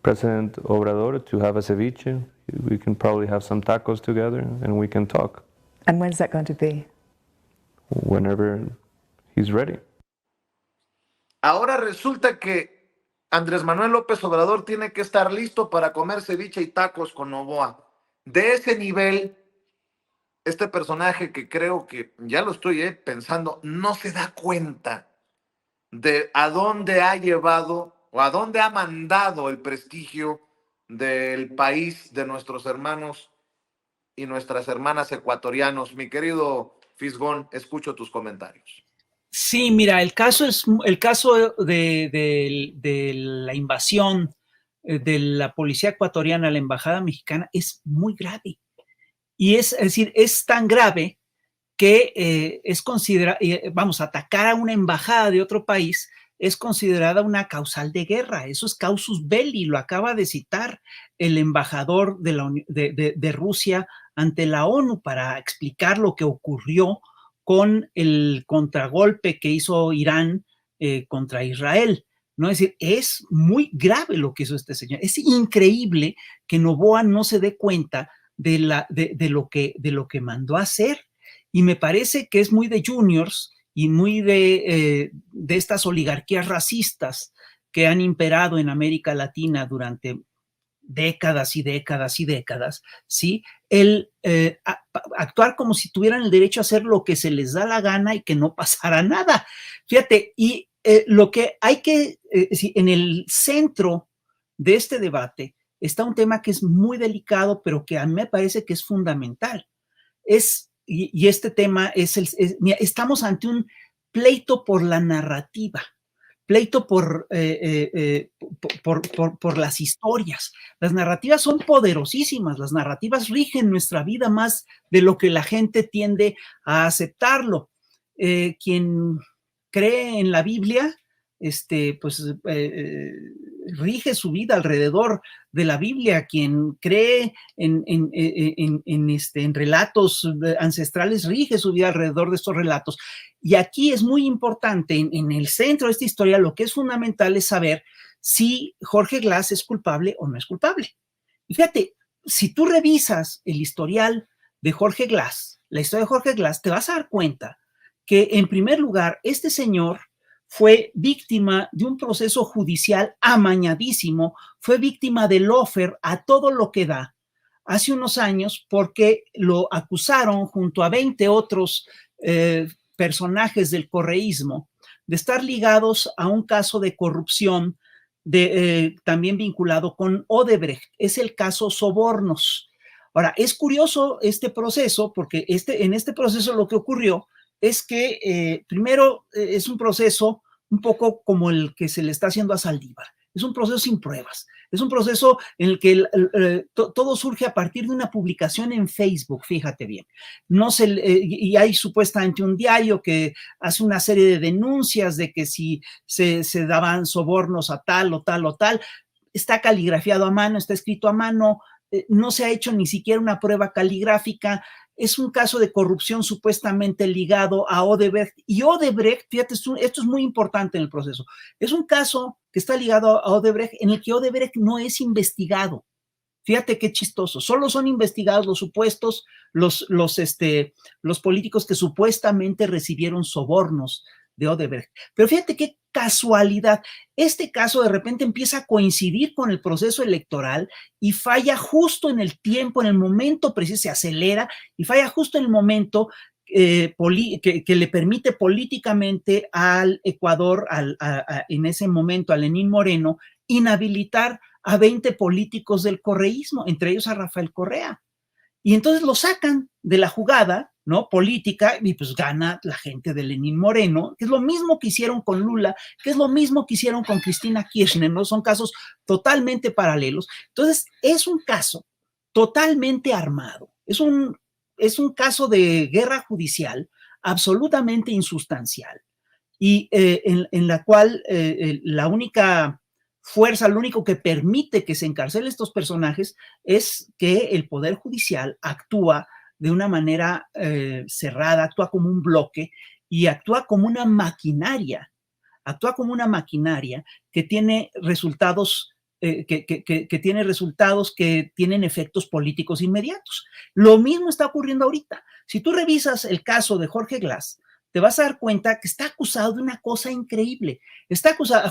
S8: President Obrador to have a ceviche. We can probably have some tacos together and we can talk.
S7: And when's that going to be?
S8: Whenever he's ready.
S1: Ahora resulta que Andrés Manuel López Obrador tiene que estar listo para comer ceviche y tacos con Noboa. De ese nivel, este personaje que creo que, ya lo estoy pensando, no se da cuenta de a dónde ha llevado o a dónde ha mandado el prestigio del país, de nuestros hermanos y nuestras hermanas ecuatorianos. Mi querido Fisgón, escucho tus comentarios.
S2: Sí, mira, el caso de la invasión de la policía ecuatoriana a la embajada mexicana es muy grave. Y es decir, es tan grave que es considerada, vamos, atacar a una embajada de otro país es considerada una causal de guerra. Eso es causus belli, lo acaba de citar el embajador de Rusia ante la ONU para explicar lo que ocurrió con el contragolpe que hizo Irán contra Israel, ¿no? Es decir, es muy grave lo que hizo este señor. Es increíble que Noboa no se dé cuenta de lo que mandó a hacer. Y me parece que es muy de juniors y muy de estas oligarquías racistas que han imperado en América Latina durante décadas y décadas y décadas, ¿sí? El actuar como si tuvieran el derecho a hacer lo que se les da la gana y que no pasara nada. Fíjate, y lo que hay que, en el centro de este debate está un tema que es muy delicado, pero que a mí me parece que es fundamental. Y este tema mira, estamos ante un pleito por la narrativa, pleito por las historias. Las narrativas son poderosísimas, las narrativas rigen nuestra vida más de lo que la gente tiende a aceptarlo. Quien cree en la Biblia, rige su vida alrededor de la Biblia. Quien cree en relatos ancestrales rige su vida alrededor de estos relatos. Y aquí es muy importante, en el centro de esta historia, lo que es fundamental es saber si Jorge Glass es culpable o no es culpable. Y fíjate, si tú revisas el historial de Jorge Glass, la historia de Jorge Glass, te vas a dar cuenta que, en primer lugar, este señor fue víctima de un proceso judicial amañadísimo, fue víctima de lawfare a todo lo que da hace unos años, porque lo acusaron junto a 20 otros personajes del correísmo de estar ligados a un caso de corrupción también vinculado con Odebrecht. Es el caso Sobornos. Ahora, es curioso este proceso, porque en este proceso lo que ocurrió es que primero es un proceso un poco como el que se le está haciendo a Saldívar. Es un proceso sin pruebas. Es un proceso en el que todo surge a partir de una publicación en Facebook, fíjate bien. Y hay supuestamente un diario que hace una serie de denuncias de que si se daban sobornos a tal o tal o tal. Está caligrafiado a mano, está escrito a mano, no se ha hecho ni siquiera una prueba caligráfica. Es un caso de corrupción supuestamente ligado a Odebrecht. Y Odebrecht, fíjate, esto es muy importante en el proceso. Es un caso que está ligado a Odebrecht, en el que Odebrecht no es investigado. Fíjate qué chistoso. Solo son investigados los supuestos, los políticos que supuestamente recibieron sobornos de Odebrecht. Pero fíjate qué casualidad. Este caso de repente empieza a coincidir con el proceso electoral y falla justo en el tiempo, en el momento preciso, se acelera y falla justo en el momento que le permite políticamente al Ecuador, en ese momento a Lenín Moreno, inhabilitar a 20 políticos del correísmo, entre ellos a Rafael Correa. Y entonces lo sacan de la jugada, ¿no?, política, y pues gana la gente de Lenín Moreno, que es lo mismo que hicieron con Lula, que es lo mismo que hicieron con Cristina Kirchner, ¿no? Son casos totalmente paralelos. Entonces, es un caso totalmente armado, es un caso de guerra judicial absolutamente insustancial, y en la cual la única fuerza, lo único que permite que se encarcelen estos personajes es que el Poder Judicial actúa de una manera cerrada, actúa como un bloque y actúa como una maquinaria que tiene resultados que tienen efectos políticos inmediatos. Lo mismo está ocurriendo ahorita. Si tú revisas el caso de Jorge Glass, te vas a dar cuenta que está acusado de una cosa increíble.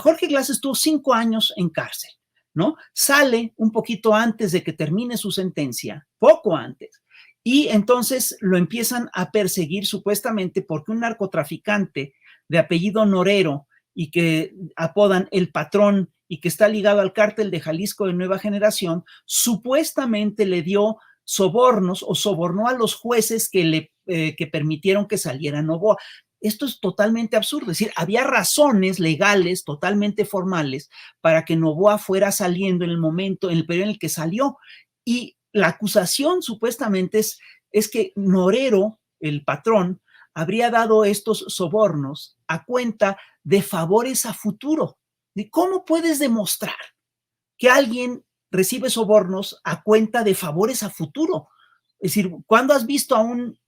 S2: Jorge Glass estuvo 5 años en cárcel, ¿no? Sale un poquito antes de que termine su sentencia, poco antes, y entonces lo empiezan a perseguir supuestamente porque un narcotraficante de apellido Norero y que apodan El Patrón y que está ligado al cártel de Jalisco de Nueva Generación, supuestamente le dio sobornos o sobornó a los jueces que permitieron que saliera Noboa. Esto es totalmente absurdo, es decir, había razones legales totalmente formales para que Noboa fuera saliendo en el periodo en el que salió, y la acusación supuestamente es que Norero, El Patrón, habría dado estos sobornos a cuenta de favores a futuro. ¿Cómo puedes demostrar que alguien recibe sobornos a cuenta de favores a futuro? Es decir, ¿cuándo has visto a un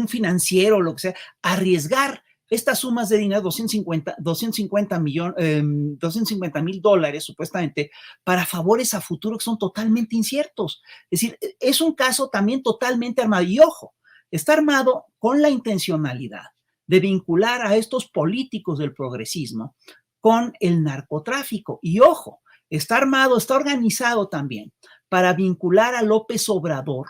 S2: financiero o lo que sea arriesgar estas sumas de dinero, $250,000 supuestamente, para favores a futuro que son totalmente inciertos? Es decir, es un caso también totalmente armado. Y ojo, está armado con la intencionalidad de vincular a estos políticos del progresismo con el narcotráfico. Y ojo, está armado, está organizado también para vincular a López Obrador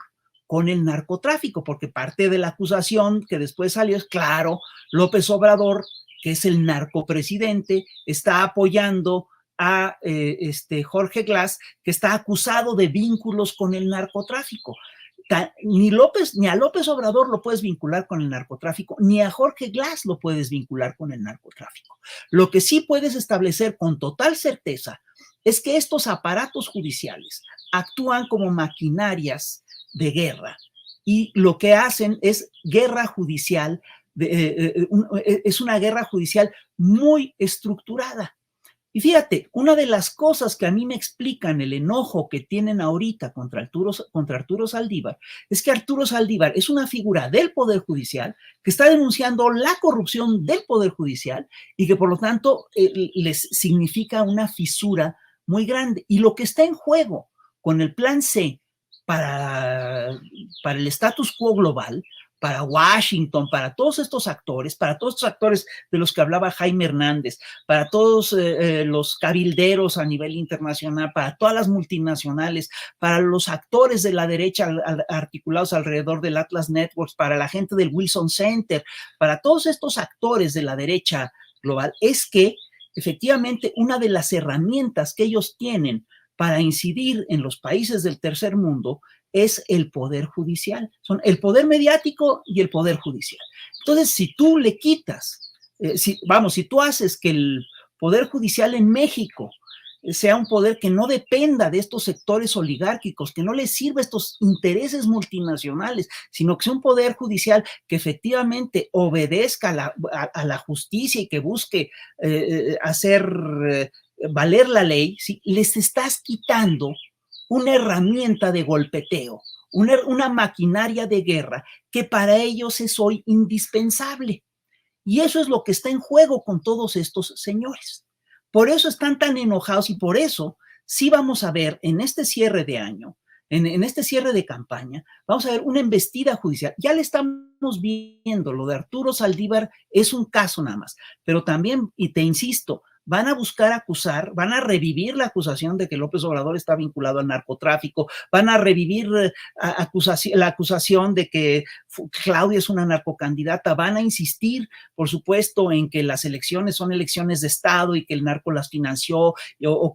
S2: con el narcotráfico, porque parte de la acusación que después salió es, claro, López Obrador, que es el narcopresidente, está apoyando a Jorge Glass, que está acusado de vínculos con el narcotráfico. Ni a López Obrador lo puedes vincular con el narcotráfico, ni a Jorge Glass lo puedes vincular con el narcotráfico. Lo que sí puedes establecer con total certeza es que estos aparatos judiciales actúan como maquinarias de guerra y lo que hacen es guerra judicial, es una guerra judicial muy estructurada. Y fíjate, una de las cosas que a mí me explican el enojo que tienen ahorita contra Arturo Saldívar es que Arturo Saldívar es una figura del Poder Judicial que está denunciando la corrupción del Poder Judicial y que por lo tanto les significa una fisura muy grande. Y lo que está en juego con el Plan C para el status quo global, para Washington, para todos estos actores de los que hablaba Jaime Hernández, para todos los cabilderos a nivel internacional, para todas las multinacionales, para los actores de la derecha articulados alrededor del Atlas Networks, para la gente del Wilson Center, para todos estos actores de la derecha global, es que efectivamente una de las herramientas que ellos tienen para incidir en los países del tercer mundo es el poder judicial, son el poder mediático y el poder judicial. Entonces, si tú le quitas, si tú haces que el poder judicial en México sea un poder que no dependa de estos sectores oligárquicos, que no les sirva estos intereses multinacionales, sino que sea un poder judicial que efectivamente obedezca a la justicia y que busque hacer valer la ley, ¿sí? Les estás quitando una herramienta de golpeteo, una maquinaria de guerra que para ellos es hoy indispensable. Y eso es lo que está en juego con todos estos señores. Por eso están tan enojados y por eso sí vamos a ver en este cierre de año, en este cierre de campaña, vamos a ver una embestida judicial. Ya le estamos viendo, lo de Arturo Saldívar es un caso nada más, pero también, y te insisto, van a buscar acusar, van a revivir la acusación de que López Obrador está vinculado al narcotráfico, van a revivir la acusación de que Claudia es una narcocandidata, van a insistir, por supuesto, en que las elecciones son elecciones de Estado y que el narco las financió o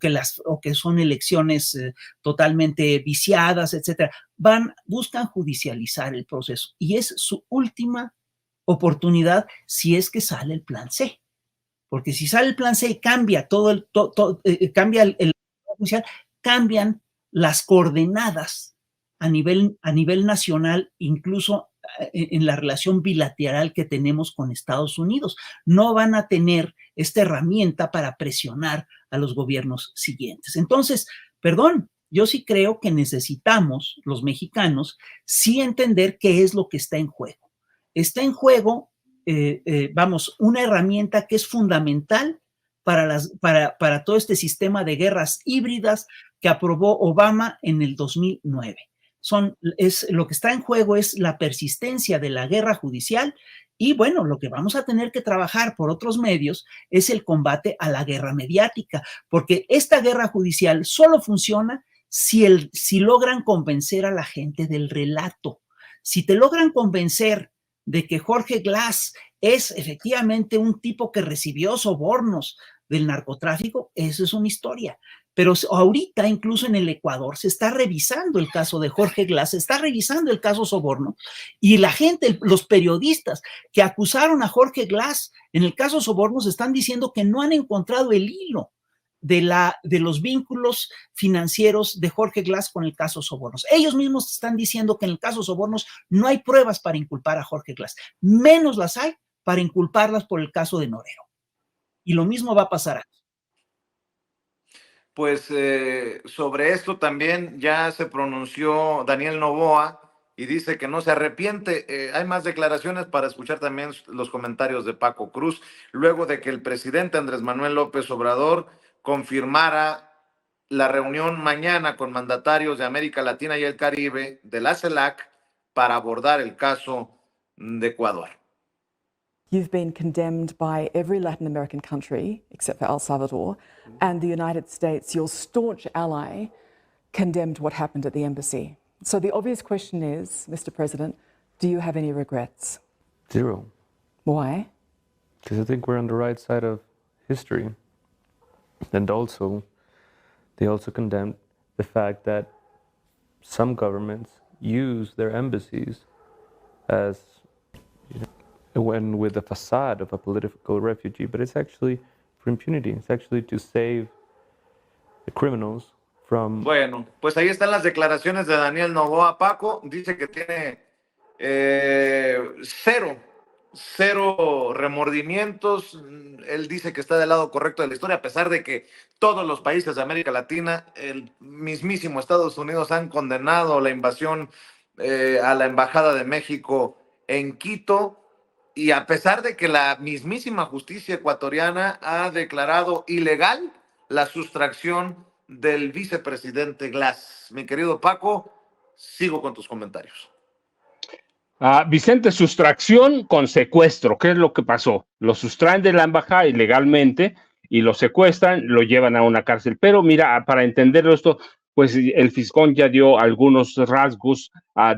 S2: que son elecciones totalmente viciadas, etcétera. Buscan judicializar el proceso y es su última oportunidad si es que sale el Plan C. Porque si sale el Plan C y cambia cambia el judicial, cambian las coordenadas a nivel nacional, incluso en la relación bilateral que tenemos con Estados Unidos. No van a tener esta herramienta para presionar a los gobiernos siguientes. Entonces, perdón, yo sí creo que necesitamos, los mexicanos, sí entender qué es lo que está en juego. Está en juego una herramienta que es fundamental para todo este sistema de guerras híbridas que aprobó Obama en el 2009. Lo que está en juego es la persistencia de la guerra judicial y bueno, lo que vamos a tener que trabajar por otros medios es el combate a la guerra mediática, porque esta guerra judicial solo funciona si logran convencer a la gente del relato. Si te logran convencer de que Jorge Glass es efectivamente un tipo que recibió sobornos del narcotráfico, eso es una historia. Pero ahorita, incluso en el Ecuador, se está revisando el caso de Jorge Glass, se está revisando el caso soborno, y la gente, los periodistas que acusaron a Jorge Glass en el caso sobornos están diciendo que no han encontrado el hilo de los vínculos financieros de Jorge Glass con el caso sobornos. Ellos mismos están diciendo que en el caso sobornos no hay pruebas para inculpar a Jorge Glass, menos las hay para inculparlas por el caso de Norero. Y lo mismo va a pasar aquí.
S1: Pues sobre esto también ya se pronunció Daniel Noboa y dice que no se arrepiente. Hay más declaraciones para escuchar también los comentarios de Paco Cruz, luego de que el presidente Andrés Manuel López Obrador confirmara la reunión mañana con mandatarios de América Latina y el Caribe de la CELAC para abordar el caso de Ecuador.
S7: You've been condemned by every Latin American country, except for El Salvador, and the United States, your staunch ally, condemned what happened at the embassy. So the obvious question is, Mr. President, do you have any regrets?
S8: Zero.
S7: Why?
S8: Because I think we're on the right side of history. And also, they also condemned the fact that some governments use their embassies as, when with the facade of a political refugee, but it's actually for impunity. It's actually to save the criminals from...
S1: Bueno, pues ahí están las declaraciones de Daniel Noboa. Paco dice que tiene cero remordimientos. Él dice que está del lado correcto de la historia, a pesar de que todos los países de América Latina, el mismísimo Estados Unidos, han condenado la invasión a la Embajada de México en Quito, y a pesar de que la mismísima justicia ecuatoriana ha declarado ilegal la sustracción del vicepresidente Glass. Mi querido Paco, sigo con tus comentarios.
S3: Vicente, sustracción con secuestro. ¿Qué es lo que pasó? Lo sustraen de la embajada ilegalmente y lo secuestran, lo llevan a una cárcel. Pero mira, para entenderlo esto, pues el fiscal ya dio algunos rasgos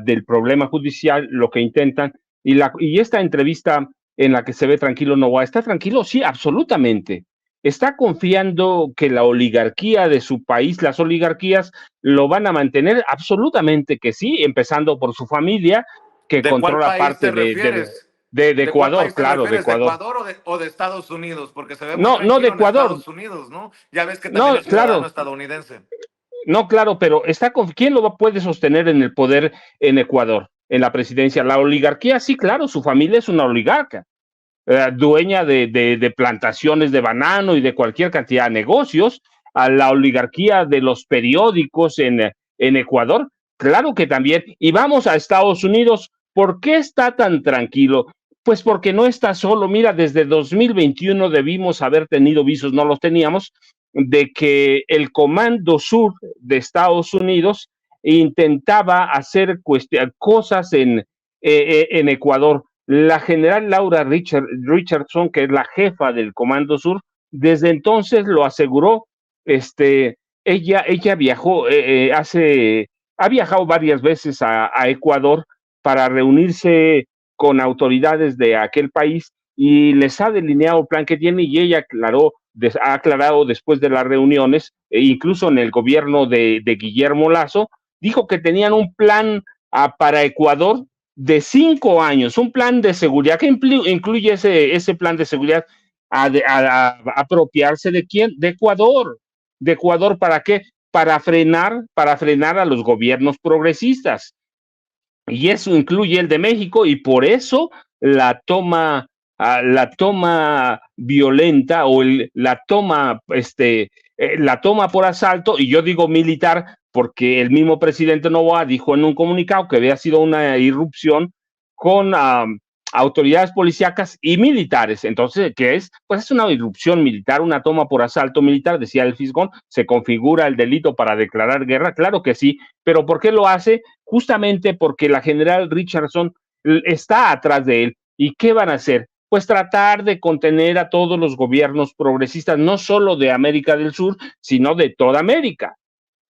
S3: del problema judicial, lo que intentan. Y esta entrevista en la que se ve tranquilo Noboa, ¿está tranquilo? Sí, absolutamente. Está confiando que la oligarquía de su país, las oligarquías, lo van a mantener, absolutamente que sí, empezando por su familia, que controla parte de Ecuador, claro, de Ecuador.
S1: ¿De Ecuador o de Estados Unidos? Porque se ve muy
S3: no de Ecuador.
S1: Estados Unidos, ¿no? Ya ves que también es ciudadano estadounidense.
S3: No, claro, pero ¿quién puede sostener en el poder en Ecuador, en la presidencia? La oligarquía, sí, claro, su familia es una oligarca, dueña de plantaciones de banano y de cualquier cantidad de negocios. A la oligarquía de los periódicos en Ecuador, claro que también. Y vamos a Estados Unidos. ¿Por qué está tan tranquilo? Pues porque no está solo. Mira, desde 2021 debimos haber tenido visos, no los teníamos, de que el Comando Sur de Estados Unidos intentaba hacer cosas en Ecuador. La general Laura Richardson, que es la jefa del Comando Sur, desde entonces lo aseguró. Ella viajó, ha viajado varias veces a Ecuador para reunirse con autoridades de aquel país y les ha delineado el plan que tiene, y ella ha aclarado después de las reuniones, incluso en el gobierno de Guillermo Lasso, dijo que tenían un plan para Ecuador de 5 años, un plan de seguridad que incluye ese plan de seguridad a apropiarse de quién, de Ecuador. ¿De Ecuador para qué? Para frenar a los gobiernos progresistas. Y eso incluye el de México, y por eso la toma violenta o la toma por asalto, y yo digo militar porque el mismo presidente Noboa dijo en un comunicado que había sido una irrupción con autoridades policíacas y militares. Entonces, ¿qué es? Pues es una irrupción militar, una toma por asalto militar, decía el fiscal. ¿Se configura el delito para declarar guerra? Claro que sí, pero ¿por qué lo hace? Justamente porque la general Richardson está atrás de él. ¿Y qué van a hacer? Pues tratar de contener a todos los gobiernos progresistas, no solo de América del Sur, sino de toda América.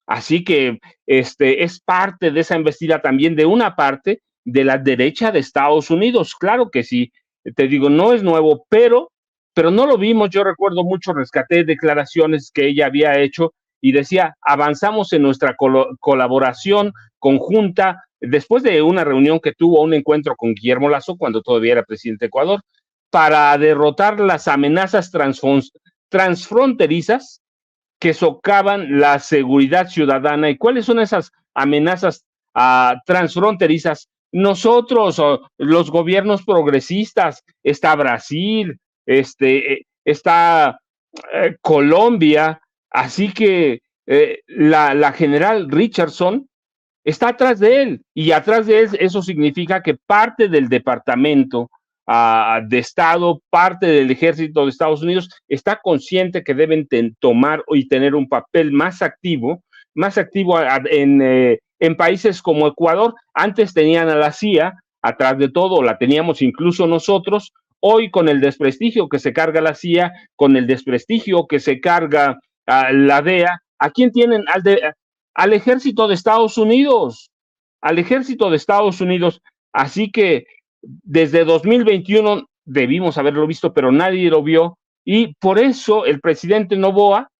S3: Así que es parte de esa embestida también de una parte de la derecha de Estados Unidos. Claro que sí, te digo, no es nuevo, pero no lo vimos. Yo recuerdo mucho, rescaté declaraciones que ella había hecho y decía, avanzamos en nuestra colaboración conjunta, después de una reunión que tuvo, un encuentro con Guillermo Lasso, cuando todavía era presidente de Ecuador, para derrotar las amenazas transfronterizas que socavan la seguridad ciudadana. ¿Y cuáles son esas amenazas transfronterizas? Nosotros, los gobiernos progresistas, está Brasil, está Colombia, así que la general Richardson está atrás de él, y atrás de él eso significa que parte del departamento de Estado, parte del ejército de Estados Unidos está consciente que deben tomar y tener un papel más activo en países como Ecuador. Antes tenían a la CIA atrás de todo, la teníamos incluso nosotros. hoy con el desprestigio que se carga la CIA, con el desprestigio que se carga la DEA, ¿a quién tienen? Al ejército de Estados Unidos, al ejército de Estados Unidos. Así que desde 2021 debimos haberlo visto, pero nadie lo vio, y por eso el presidente Noboa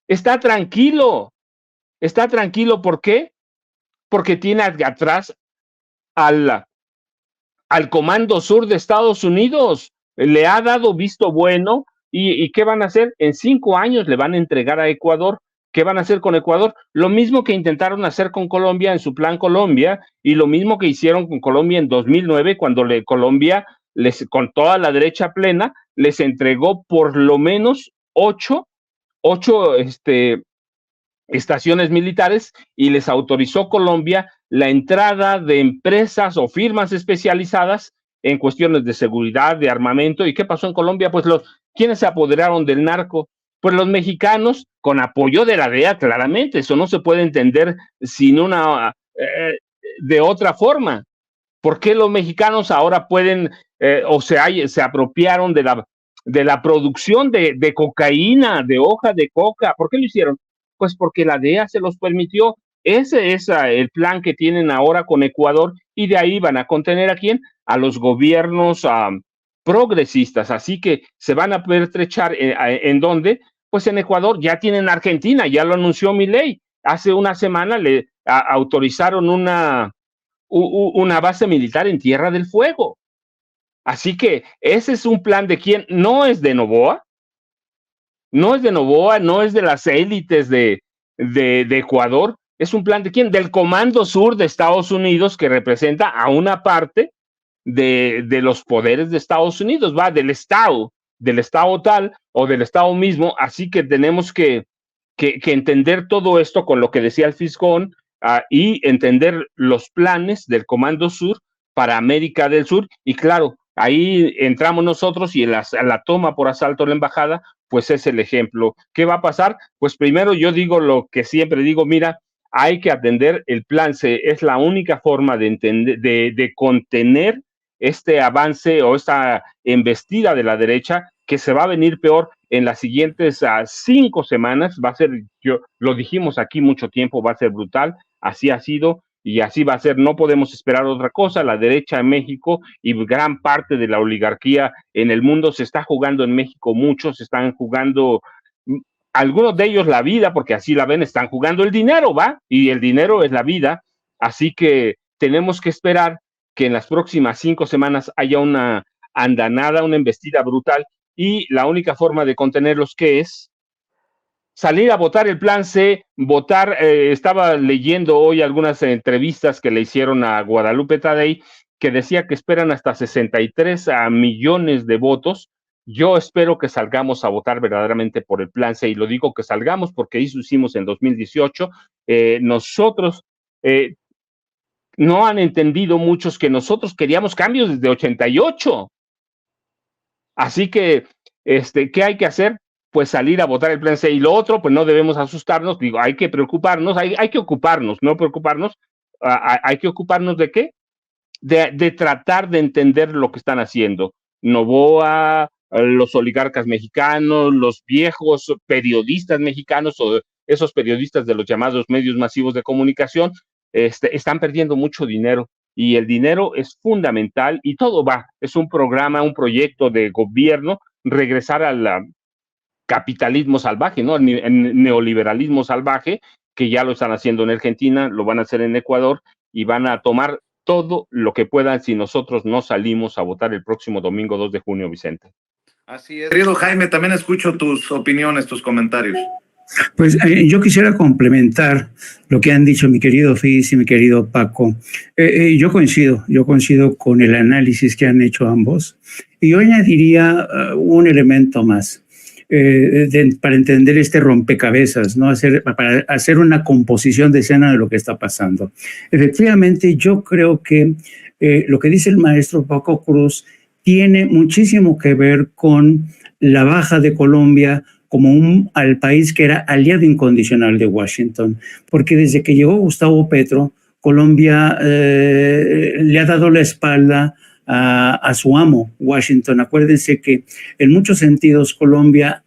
S3: está tranquilo. Está tranquilo, ¿por qué? Porque tiene atrás al Comando Sur de Estados Unidos. Le ha dado visto bueno. ¿Y qué van a hacer? En 5 años le van a entregar a Ecuador. ¿Qué van a hacer con Ecuador? Lo mismo que intentaron hacer con Colombia en su plan Colombia, y lo mismo que hicieron con Colombia en 2009, cuando Colombia, con toda la derecha plena, les entregó por lo menos 8 estaciones militares, y les autorizó Colombia la entrada de empresas o firmas especializadas en cuestiones de seguridad, de armamento. ¿Y qué pasó en Colombia? Pues ¿quiénes se apoderaron del narco? Pues los mexicanos, con apoyo de la DEA, claramente. Eso no se puede entender sin de otra forma. ¿Por qué los mexicanos ahora pueden se apropiaron de la producción de cocaína, de hoja de coca? ¿Por qué lo hicieron? Pues porque la DEA se los permitió. Ese es el plan que tienen ahora con Ecuador, y de ahí van a contener ¿a quién? A los gobiernos progresistas. Así que se van a pertrechar ¿en dónde? Pues en Ecuador. Ya tienen Argentina, ya lo anunció Milei. Hace una semana le autorizaron una base militar en Tierra del Fuego. Así que ese es un plan de quién. No es de Noboa, no es de Noboa, no es de las élites de Ecuador. Es un plan de quién? Del Comando Sur de Estados Unidos, que representa a una parte de los poderes de Estados Unidos, va del Estado tal o del Estado mismo. Así que tenemos que entender todo esto con lo que decía el Fisgón, y entender los planes del Comando Sur para América del Sur. Y claro, ahí entramos nosotros, y la toma por asalto a la embajada, pues es el ejemplo. ¿Qué va a pasar? Pues primero yo digo lo que siempre digo: mira, hay que atender el plan C. Es la única forma de contener este avance o esta embestida de la derecha, que se va a venir peor en las siguientes 5 semanas. Va a ser, lo dijimos aquí mucho tiempo, va a ser brutal. Así ha sido y así va a ser. No podemos esperar otra cosa. La derecha en México y gran parte de la oligarquía en el mundo se está jugando en México. Muchos están jugando, algunos de ellos la vida, porque así la ven, están jugando el dinero, ¿va? Y el dinero es la vida. Así que tenemos que esperar que en las próximas 5 semanas haya una andanada, una embestida brutal, y la única forma de contenerlos, ¿qué es? Salir a votar el plan C, votar. Estaba leyendo hoy algunas entrevistas que le hicieron a Guadalupe Tadei, que decía que esperan hasta 63 millones de votos. Yo espero que salgamos a votar verdaderamente por el plan C, y lo digo que salgamos porque eso hicimos en 2018. Nosotros, no han entendido muchos que nosotros queríamos cambios desde 88. Así que, ¿qué hay que hacer? Pues salir a votar el plan C. Y lo otro, pues no debemos asustarnos. Digo, hay que preocuparnos, hay que ocuparnos, no preocuparnos. ¿Hay que ocuparnos de qué? De tratar de entender lo que están haciendo Noboa, los oligarcas mexicanos, los viejos periodistas mexicanos, o esos periodistas de los llamados medios masivos de comunicación. Están perdiendo mucho dinero, y el dinero es fundamental, y todo es un programa, un proyecto de gobierno, regresar al capitalismo salvaje, ¿no? El neoliberalismo salvaje, que ya lo están haciendo en Argentina, lo van a hacer en Ecuador, y van a tomar todo lo que puedan si nosotros no salimos a votar el próximo domingo 2 de junio, Vicente.
S1: Así es. Querido Jaime, también escucho tus opiniones, tus comentarios.
S4: Pues yo quisiera complementar lo que han dicho mi querido Fis y mi querido Paco. Yo coincido con el análisis que han hecho ambos, y yo añadiría un elemento más para entender este rompecabezas, ¿no? Para hacer una composición de escena de lo que está pasando. Efectivamente, yo creo que lo que dice el maestro Paco Cruz tiene muchísimo que ver con la baja de Colombia como al país que era aliado incondicional de Washington, porque desde que llegó Gustavo Petro, Colombia le ha dado la espalda a su amo, Washington. Acuérdense que en muchos sentidos Colombia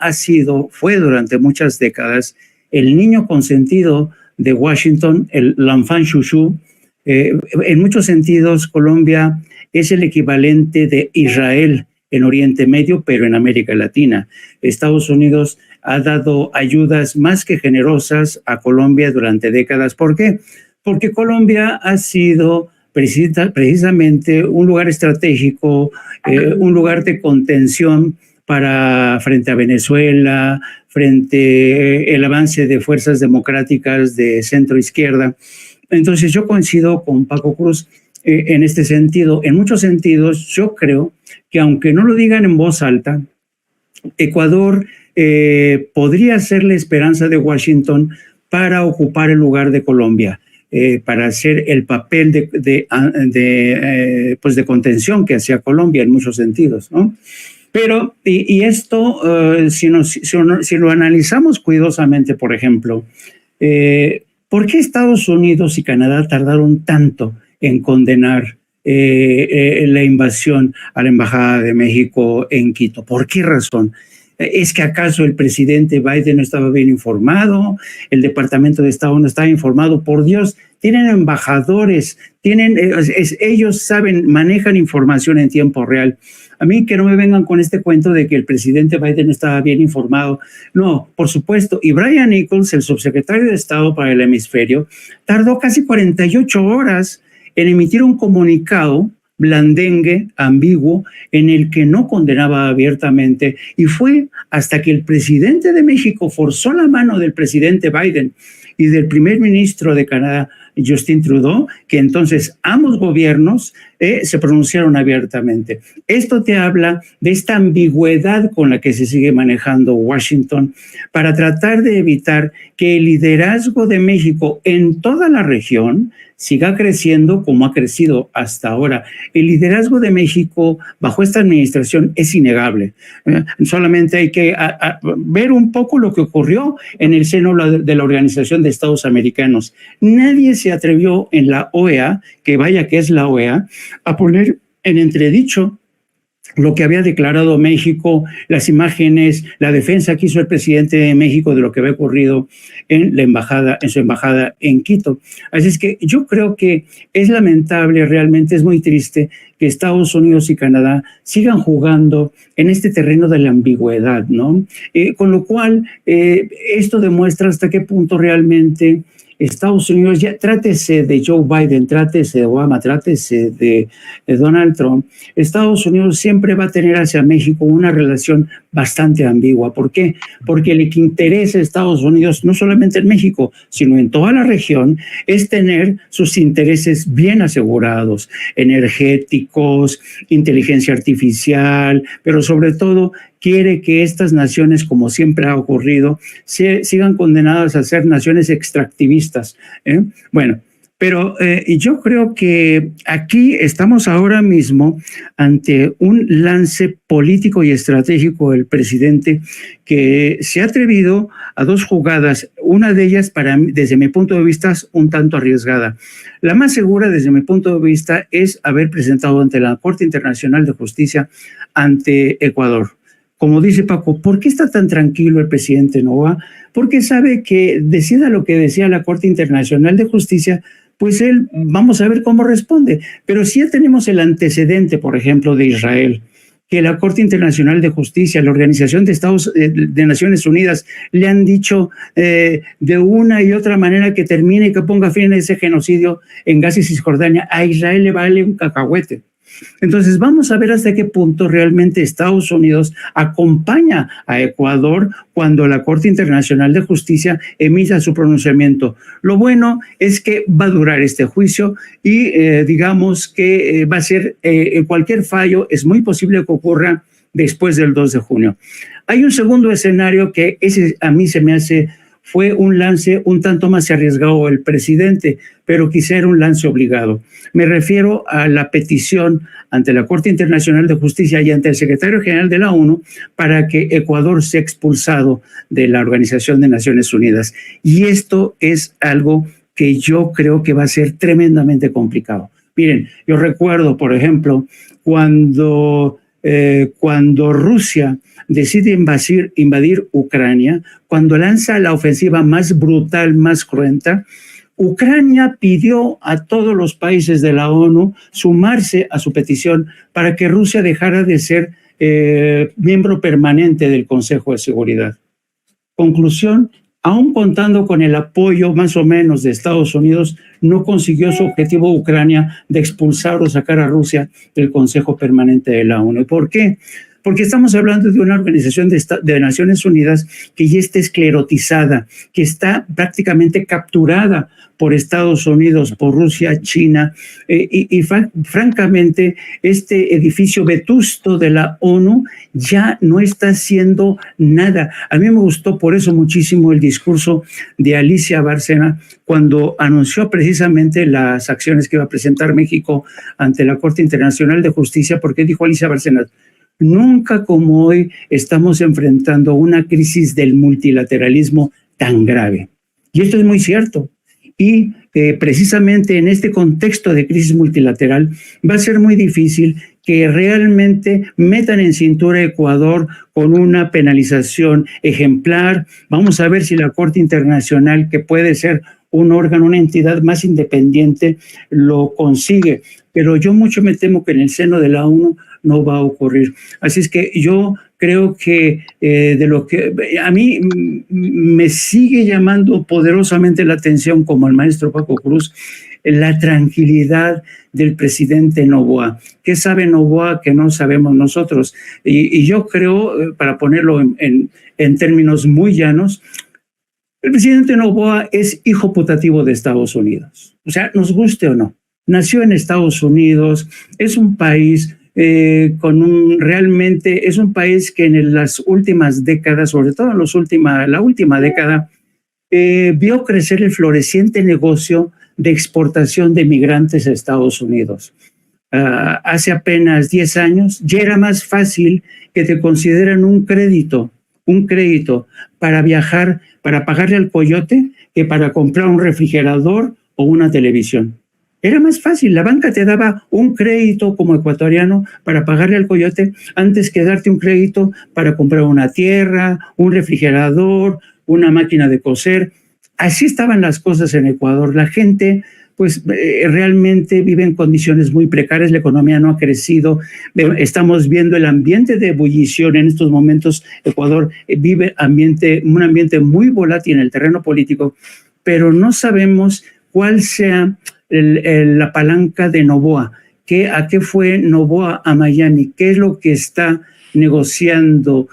S4: fue durante muchas décadas el niño consentido de Washington, el l'enfant chouchou. En muchos sentidos Colombia es el equivalente de Israel en Oriente Medio, pero en América Latina. Estados Unidos ha dado ayudas más que generosas a Colombia durante décadas. ¿Por qué? Porque Colombia ha sido precisamente un lugar estratégico, un lugar de contención frente a Venezuela, frente al avance de fuerzas democráticas de centro izquierda. Entonces yo coincido con Paco Cruz en este sentido. En muchos sentidos yo creo que aunque no lo digan en voz alta, Ecuador podría ser la esperanza de Washington para ocupar el lugar de Colombia, para hacer el papel de contención que hacía Colombia en muchos sentidos, ¿no? Pero, y esto, si lo analizamos cuidadosamente, por ejemplo, ¿por qué Estados Unidos y Canadá tardaron tanto en condenar la invasión a la Embajada de México en Quito? ¿Por qué razón? ¿Es que acaso el presidente Biden no estaba bien informado? ¿El Departamento de Estado no estaba informado? Por Dios, tienen embajadores, ellos manejan información en tiempo real. A mí que no me vengan con este cuento de que el presidente Biden no estaba bien informado. No, por supuesto. Y Brian Nichols, el subsecretario de Estado para el hemisferio, tardó casi 48 horas en emitir un comunicado blandengue, ambiguo, en el que no condenaba abiertamente, y fue hasta que el presidente de México forzó la mano del presidente Biden y del primer ministro de Canadá, Justin Trudeau, que entonces ambos gobiernos se pronunciaron abiertamente. Esto te habla de esta ambigüedad con la que se sigue manejando Washington para tratar de evitar que el liderazgo de México en toda la región siga creciendo como ha crecido hasta ahora. El liderazgo de México bajo esta administración es innegable. Solamente hay que ver un poco lo que ocurrió en el seno de la Organización de Estados Americanos. Nadie se atrevió en la OEA, que vaya que es la OEA, a poner en entredicho lo que había declarado México, las imágenes, la defensa que hizo el presidente de México de lo que había ocurrido en su embajada en Quito. Así es que yo creo que es lamentable, realmente es muy triste que Estados Unidos y Canadá sigan jugando en este terreno de la ambigüedad, ¿no? Con lo cual, esto demuestra hasta qué punto realmente Estados Unidos, ya trátese de Joe Biden, trátese de Obama, trátese de Donald Trump, Estados Unidos siempre va a tener hacia México una relación bastante ambigua. ¿Por qué? Porque el que interesa a Estados Unidos, no solamente en México, sino en toda la región, es tener sus intereses bien asegurados, energéticos, inteligencia artificial, pero sobre todo quiere que estas naciones, como siempre ha ocurrido, sigan condenadas a ser naciones extractivistas. Bueno, pero yo creo que aquí estamos ahora mismo ante un lance político y estratégico del presidente que se ha atrevido a dos jugadas, una de ellas desde mi punto de vista es un tanto arriesgada. La más segura desde mi punto de vista es haber presentado ante la Corte Internacional de Justicia ante Ecuador. Como dice Paco, ¿por qué está tan tranquilo el presidente Novoa? Porque sabe que decida lo que decía la Corte Internacional de Justicia, pues él, vamos a ver cómo responde. Pero si ya tenemos el antecedente, por ejemplo, de Israel, que la Corte Internacional de Justicia, la Organización de Naciones Unidas, le han dicho de una y otra manera que termine y que ponga fin a ese genocidio en Gaza y Cisjordania, a Israel le vale un cacahuete. Entonces vamos a ver hasta qué punto realmente Estados Unidos acompaña a Ecuador cuando la Corte Internacional de Justicia emita su pronunciamiento. Lo bueno es que va a durar este juicio y digamos que va a ser cualquier fallo, es muy posible que ocurra después del 2 de junio. Hay un segundo escenario que ese a mí se me hace fue un lance un tanto más arriesgado del presidente, pero quizá era un lance obligado. Me refiero a la petición ante la Corte Internacional de Justicia y ante el secretario general de la ONU para que Ecuador sea expulsado de la Organización de Naciones Unidas. Y esto es algo que yo creo que va a ser tremendamente complicado. Miren, yo recuerdo, por ejemplo, cuando Rusia decide invadir Ucrania, cuando lanza la ofensiva más brutal, más cruenta, Ucrania pidió a todos los países de la ONU sumarse a su petición para que Rusia dejara de ser miembro permanente del Consejo de Seguridad. Conclusión, aún contando con el apoyo más o menos de Estados Unidos, no consiguió su objetivo Ucrania de expulsar o sacar a Rusia del Consejo Permanente de la ONU. ¿Por qué? Porque estamos hablando de una organización de Naciones Unidas que ya está esclerotizada, que está prácticamente capturada por Estados Unidos, por Rusia, China, francamente este edificio vetusto de la ONU ya no está haciendo nada. A mí me gustó por eso muchísimo el discurso de Alicia Bárcena cuando anunció precisamente las acciones que iba a presentar México ante la Corte Internacional de Justicia, porque dijo Alicia Bárcena: nunca como hoy estamos enfrentando una crisis del multilateralismo tan grave. Y esto es muy cierto. Y precisamente en este contexto de crisis multilateral va a ser muy difícil que realmente metan en cintura a Ecuador con una penalización ejemplar. Vamos a ver si la Corte Internacional, que puede ser un órgano, una entidad más independiente, lo consigue. Pero yo mucho me temo que en el seno de la ONU no va a ocurrir. Así es que yo creo que de lo que a mí me sigue llamando poderosamente la atención, como al maestro Paco Cruz, la tranquilidad del presidente Noboa. ¿Qué sabe Noboa que no sabemos nosotros? Y yo creo, para ponerlo en términos muy llanos, el presidente Noboa es hijo putativo de Estados Unidos. O sea, nos guste o no. Nació en Estados Unidos, es un país realmente es un país que en las últimas décadas, sobre todo en la última década, vio crecer el floreciente negocio de exportación de migrantes a Estados Unidos. Hace apenas 10 años ya era más fácil que te consideran un crédito para viajar, para pagarle al coyote, que para comprar un refrigerador o una televisión. Era más fácil, la banca te daba un crédito como ecuatoriano para pagarle al coyote antes que darte un crédito para comprar una tierra, un refrigerador, una máquina de coser. Así estaban las cosas en Ecuador. La gente pues realmente vive en condiciones muy precarias, la economía no ha crecido, estamos viendo el ambiente de ebullición en estos momentos. Ecuador vive un ambiente muy volátil en el terreno político, pero no sabemos cuál sea la palanca de Noboa. ¿A qué fue Noboa a Miami? ¿Qué es lo que está negociando?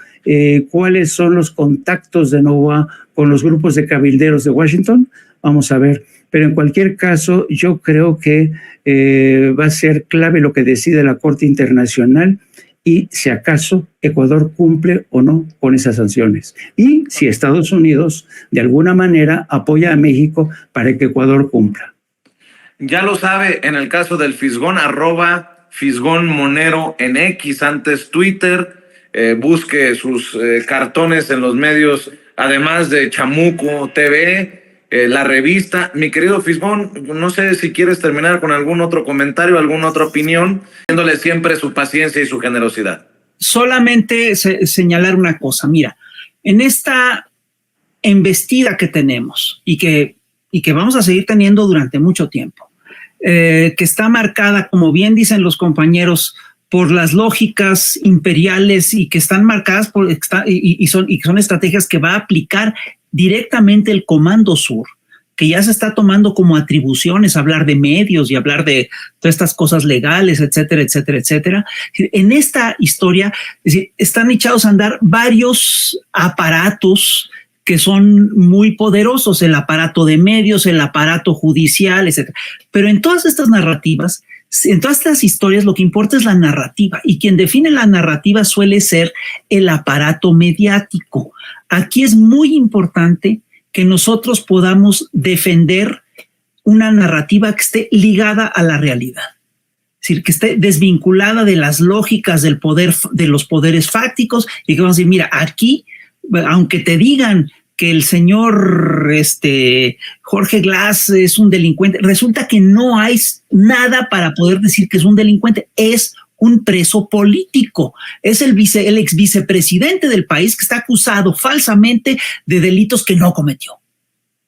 S4: ¿Cuáles son los contactos de Noboa con los grupos de cabilderos de Washington? Vamos a ver. Pero en cualquier caso, yo creo que va a ser clave lo que decide la Corte Internacional y si acaso Ecuador cumple o no con esas sanciones. Y si Estados Unidos de alguna manera apoya a México para que Ecuador cumpla.
S1: Ya lo sabe, en el caso del Fisgón, @FisgónMonero en X, antes Twitter, busque sus cartones en los medios, además de Chamuco TV, la revista. Mi querido Fisgón, no sé si quieres terminar con algún otro comentario, alguna otra opinión, dándole siempre su paciencia y su generosidad.
S2: Solamente señalar una cosa, mira, en esta embestida que tenemos y que vamos a seguir teniendo durante mucho tiempo, que está marcada, como bien dicen los compañeros, por las lógicas imperiales y que están marcadas y son estrategias que va a aplicar directamente el Comando Sur, que ya se está tomando como atribuciones hablar de medios y hablar de todas estas cosas legales, etcétera, etcétera, etcétera. En esta historia, es decir, están echados a andar varios aparatos que son muy poderosos, el aparato de medios, el aparato judicial, etcétera. Pero en todas estas narrativas, en todas estas historias, lo que importa es la narrativa, y quien define la narrativa suele ser el aparato mediático. Aquí es muy importante que nosotros podamos defender una narrativa que esté ligada a la realidad. Es decir, que esté desvinculada de las lógicas del poder, de los poderes fácticos, y que vamos a decir, mira, aquí, aunque te digan que el señor Jorge Glass es un delincuente. Resulta que no hay nada para poder decir que es un delincuente, es un preso político, es el ex vicepresidente del país que está acusado falsamente de delitos que no cometió.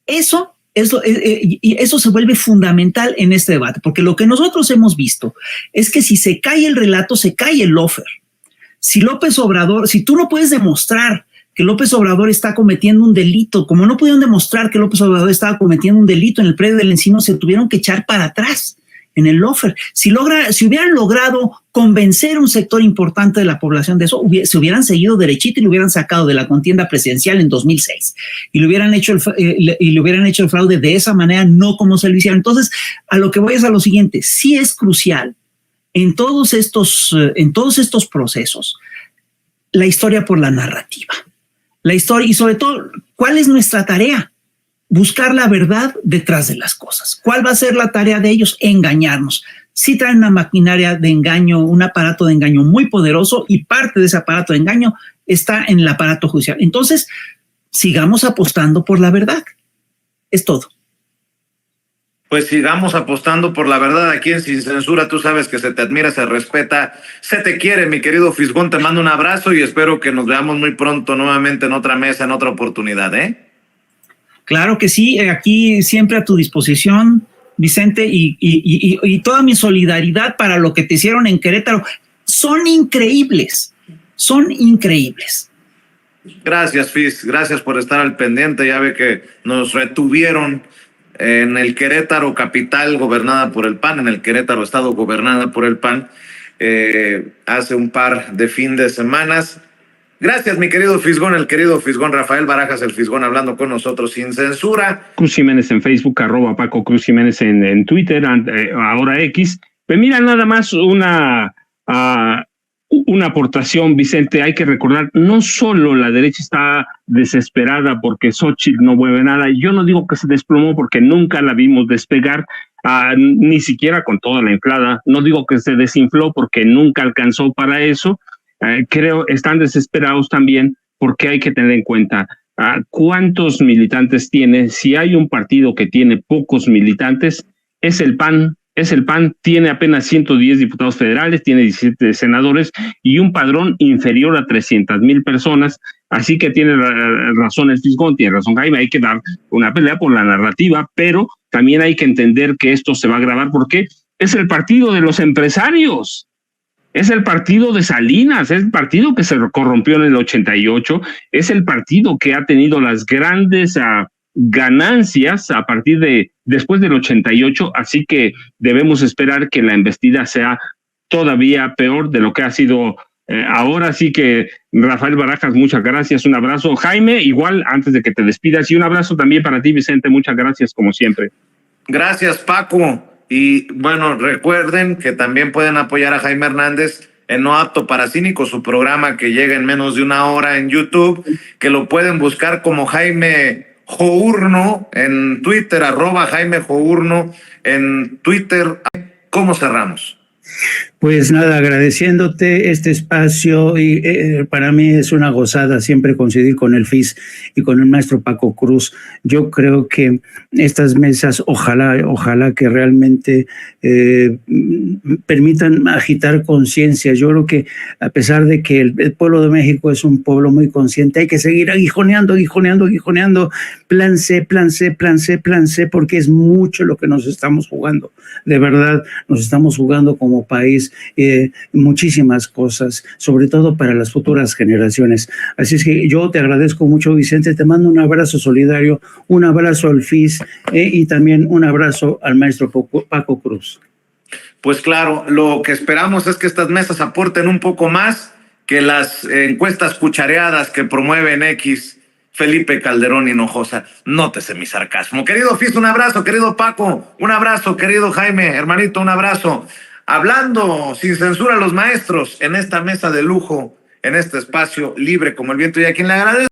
S2: Eso se vuelve fundamental en este debate, porque lo que nosotros hemos visto es que si se cae el relato, se cae el lawfare. Si López Obrador, si tú no puedes demostrar que López Obrador está cometiendo un delito, como no pudieron demostrar que López Obrador estaba cometiendo un delito en el predio del Encino, se tuvieron que echar para atrás en el lawfare. Si hubieran logrado convencer a un sector importante de la población de eso, se hubieran seguido derechito y lo hubieran sacado de la contienda presidencial en 2006 y le hubieran hecho el fraude de esa manera, no como se lo hicieron. Entonces, a lo que voy es a lo siguiente: sí es crucial en todos estos procesos la historia por la narrativa. La historia, y sobre todo, ¿cuál es nuestra tarea? Buscar la verdad detrás de las cosas. ¿Cuál va a ser la tarea de ellos? Engañarnos. Sí traen una maquinaria de engaño, un aparato de engaño muy poderoso, y parte de ese aparato de engaño está en el aparato judicial. Entonces, sigamos apostando por la verdad. Es todo.
S1: Pues sigamos apostando por la verdad aquí en Sin Censura. Tú sabes que se te admira, se respeta, se te quiere, mi querido Fisgón. Te mando un abrazo y espero que nos veamos muy pronto nuevamente en otra mesa, en otra oportunidad, ¿eh?
S2: Claro que sí, aquí siempre a tu disposición, Vicente, y toda mi solidaridad para lo que te hicieron en Querétaro. Son increíbles, son increíbles.
S1: Gracias, Fis, gracias por estar al pendiente. Ya ve que nos retuvieron en el Querétaro capital gobernada por el PAN, en el Querétaro estado gobernada por el PAN, hace un par de fin de semanas. Gracias, mi querido Fisgón, el querido Fisgón, Rafael Barajas, el Fisgón, hablando con nosotros sin censura.
S3: Cruz Jiménez en Facebook, @Paco Cruz Jiménez en Twitter, ahora X. Pues mira, nada más una aportación, Vicente. Hay que recordar, no solo la derecha está desesperada porque Xochitl no mueve nada. Yo no digo que se desplomó porque nunca la vimos despegar, ni siquiera con toda la inflada. No digo que se desinfló porque nunca alcanzó para eso. Creo están desesperados también porque hay que tener en cuenta cuántos militantes tiene. Si hay un partido que tiene pocos militantes, es el PAN. Tiene apenas 110 diputados federales, tiene 17 senadores y un padrón inferior a 300,000 personas. Así que tiene razón el Fisgón, tiene razón Jaime, hay que dar una pelea por la narrativa, pero también hay que entender que esto se va a agravar porque es el partido de los empresarios. Es el partido de Salinas, es el partido que se corrompió en el 88, es el partido que ha tenido las grandes ganancias a partir de después del 88, así que debemos esperar que la embestida sea todavía peor de lo que ha sido ahora. Así que Rafael Barajas, muchas gracias, un abrazo. Jaime, igual antes de que te despidas, y un abrazo también para ti, Vicente, muchas gracias como siempre.
S1: Gracias, Paco. Y bueno, recuerden que también pueden apoyar a Jaime Hernández en No Apto para Cínicos, su programa que llega en menos de una hora en YouTube, que lo pueden buscar como Jaime Journo en Twitter, @Jaime Journo en Twitter. ¿Cómo cerramos?
S4: Pues nada, agradeciéndote este espacio, y para mí es una gozada siempre coincidir con el FIS y con el maestro Paco Cruz. Yo creo que estas mesas, ojalá que realmente permitan agitar conciencias. Yo creo que a pesar de que el pueblo de México es un pueblo muy consciente, hay que seguir aguijoneando, plan C, porque es mucho lo que nos estamos jugando. De verdad, nos estamos jugando como país muchísimas cosas, sobre todo para las futuras generaciones. Así es que yo te agradezco mucho, Vicente, te mando un abrazo solidario, un abrazo al FIS y también un abrazo al maestro Paco Cruz.
S1: Pues claro, lo que esperamos es que estas mesas aporten un poco más que las encuestas cuchareadas que promueven X, Felipe Calderón Hinojosa. Nótese mi sarcasmo. Querido FIS, un abrazo. Querido Paco, un abrazo. Querido Jaime, hermanito, un abrazo. Hablando sin censura a los maestros en esta mesa de lujo, en este espacio libre como el viento, y a quien le agradezco.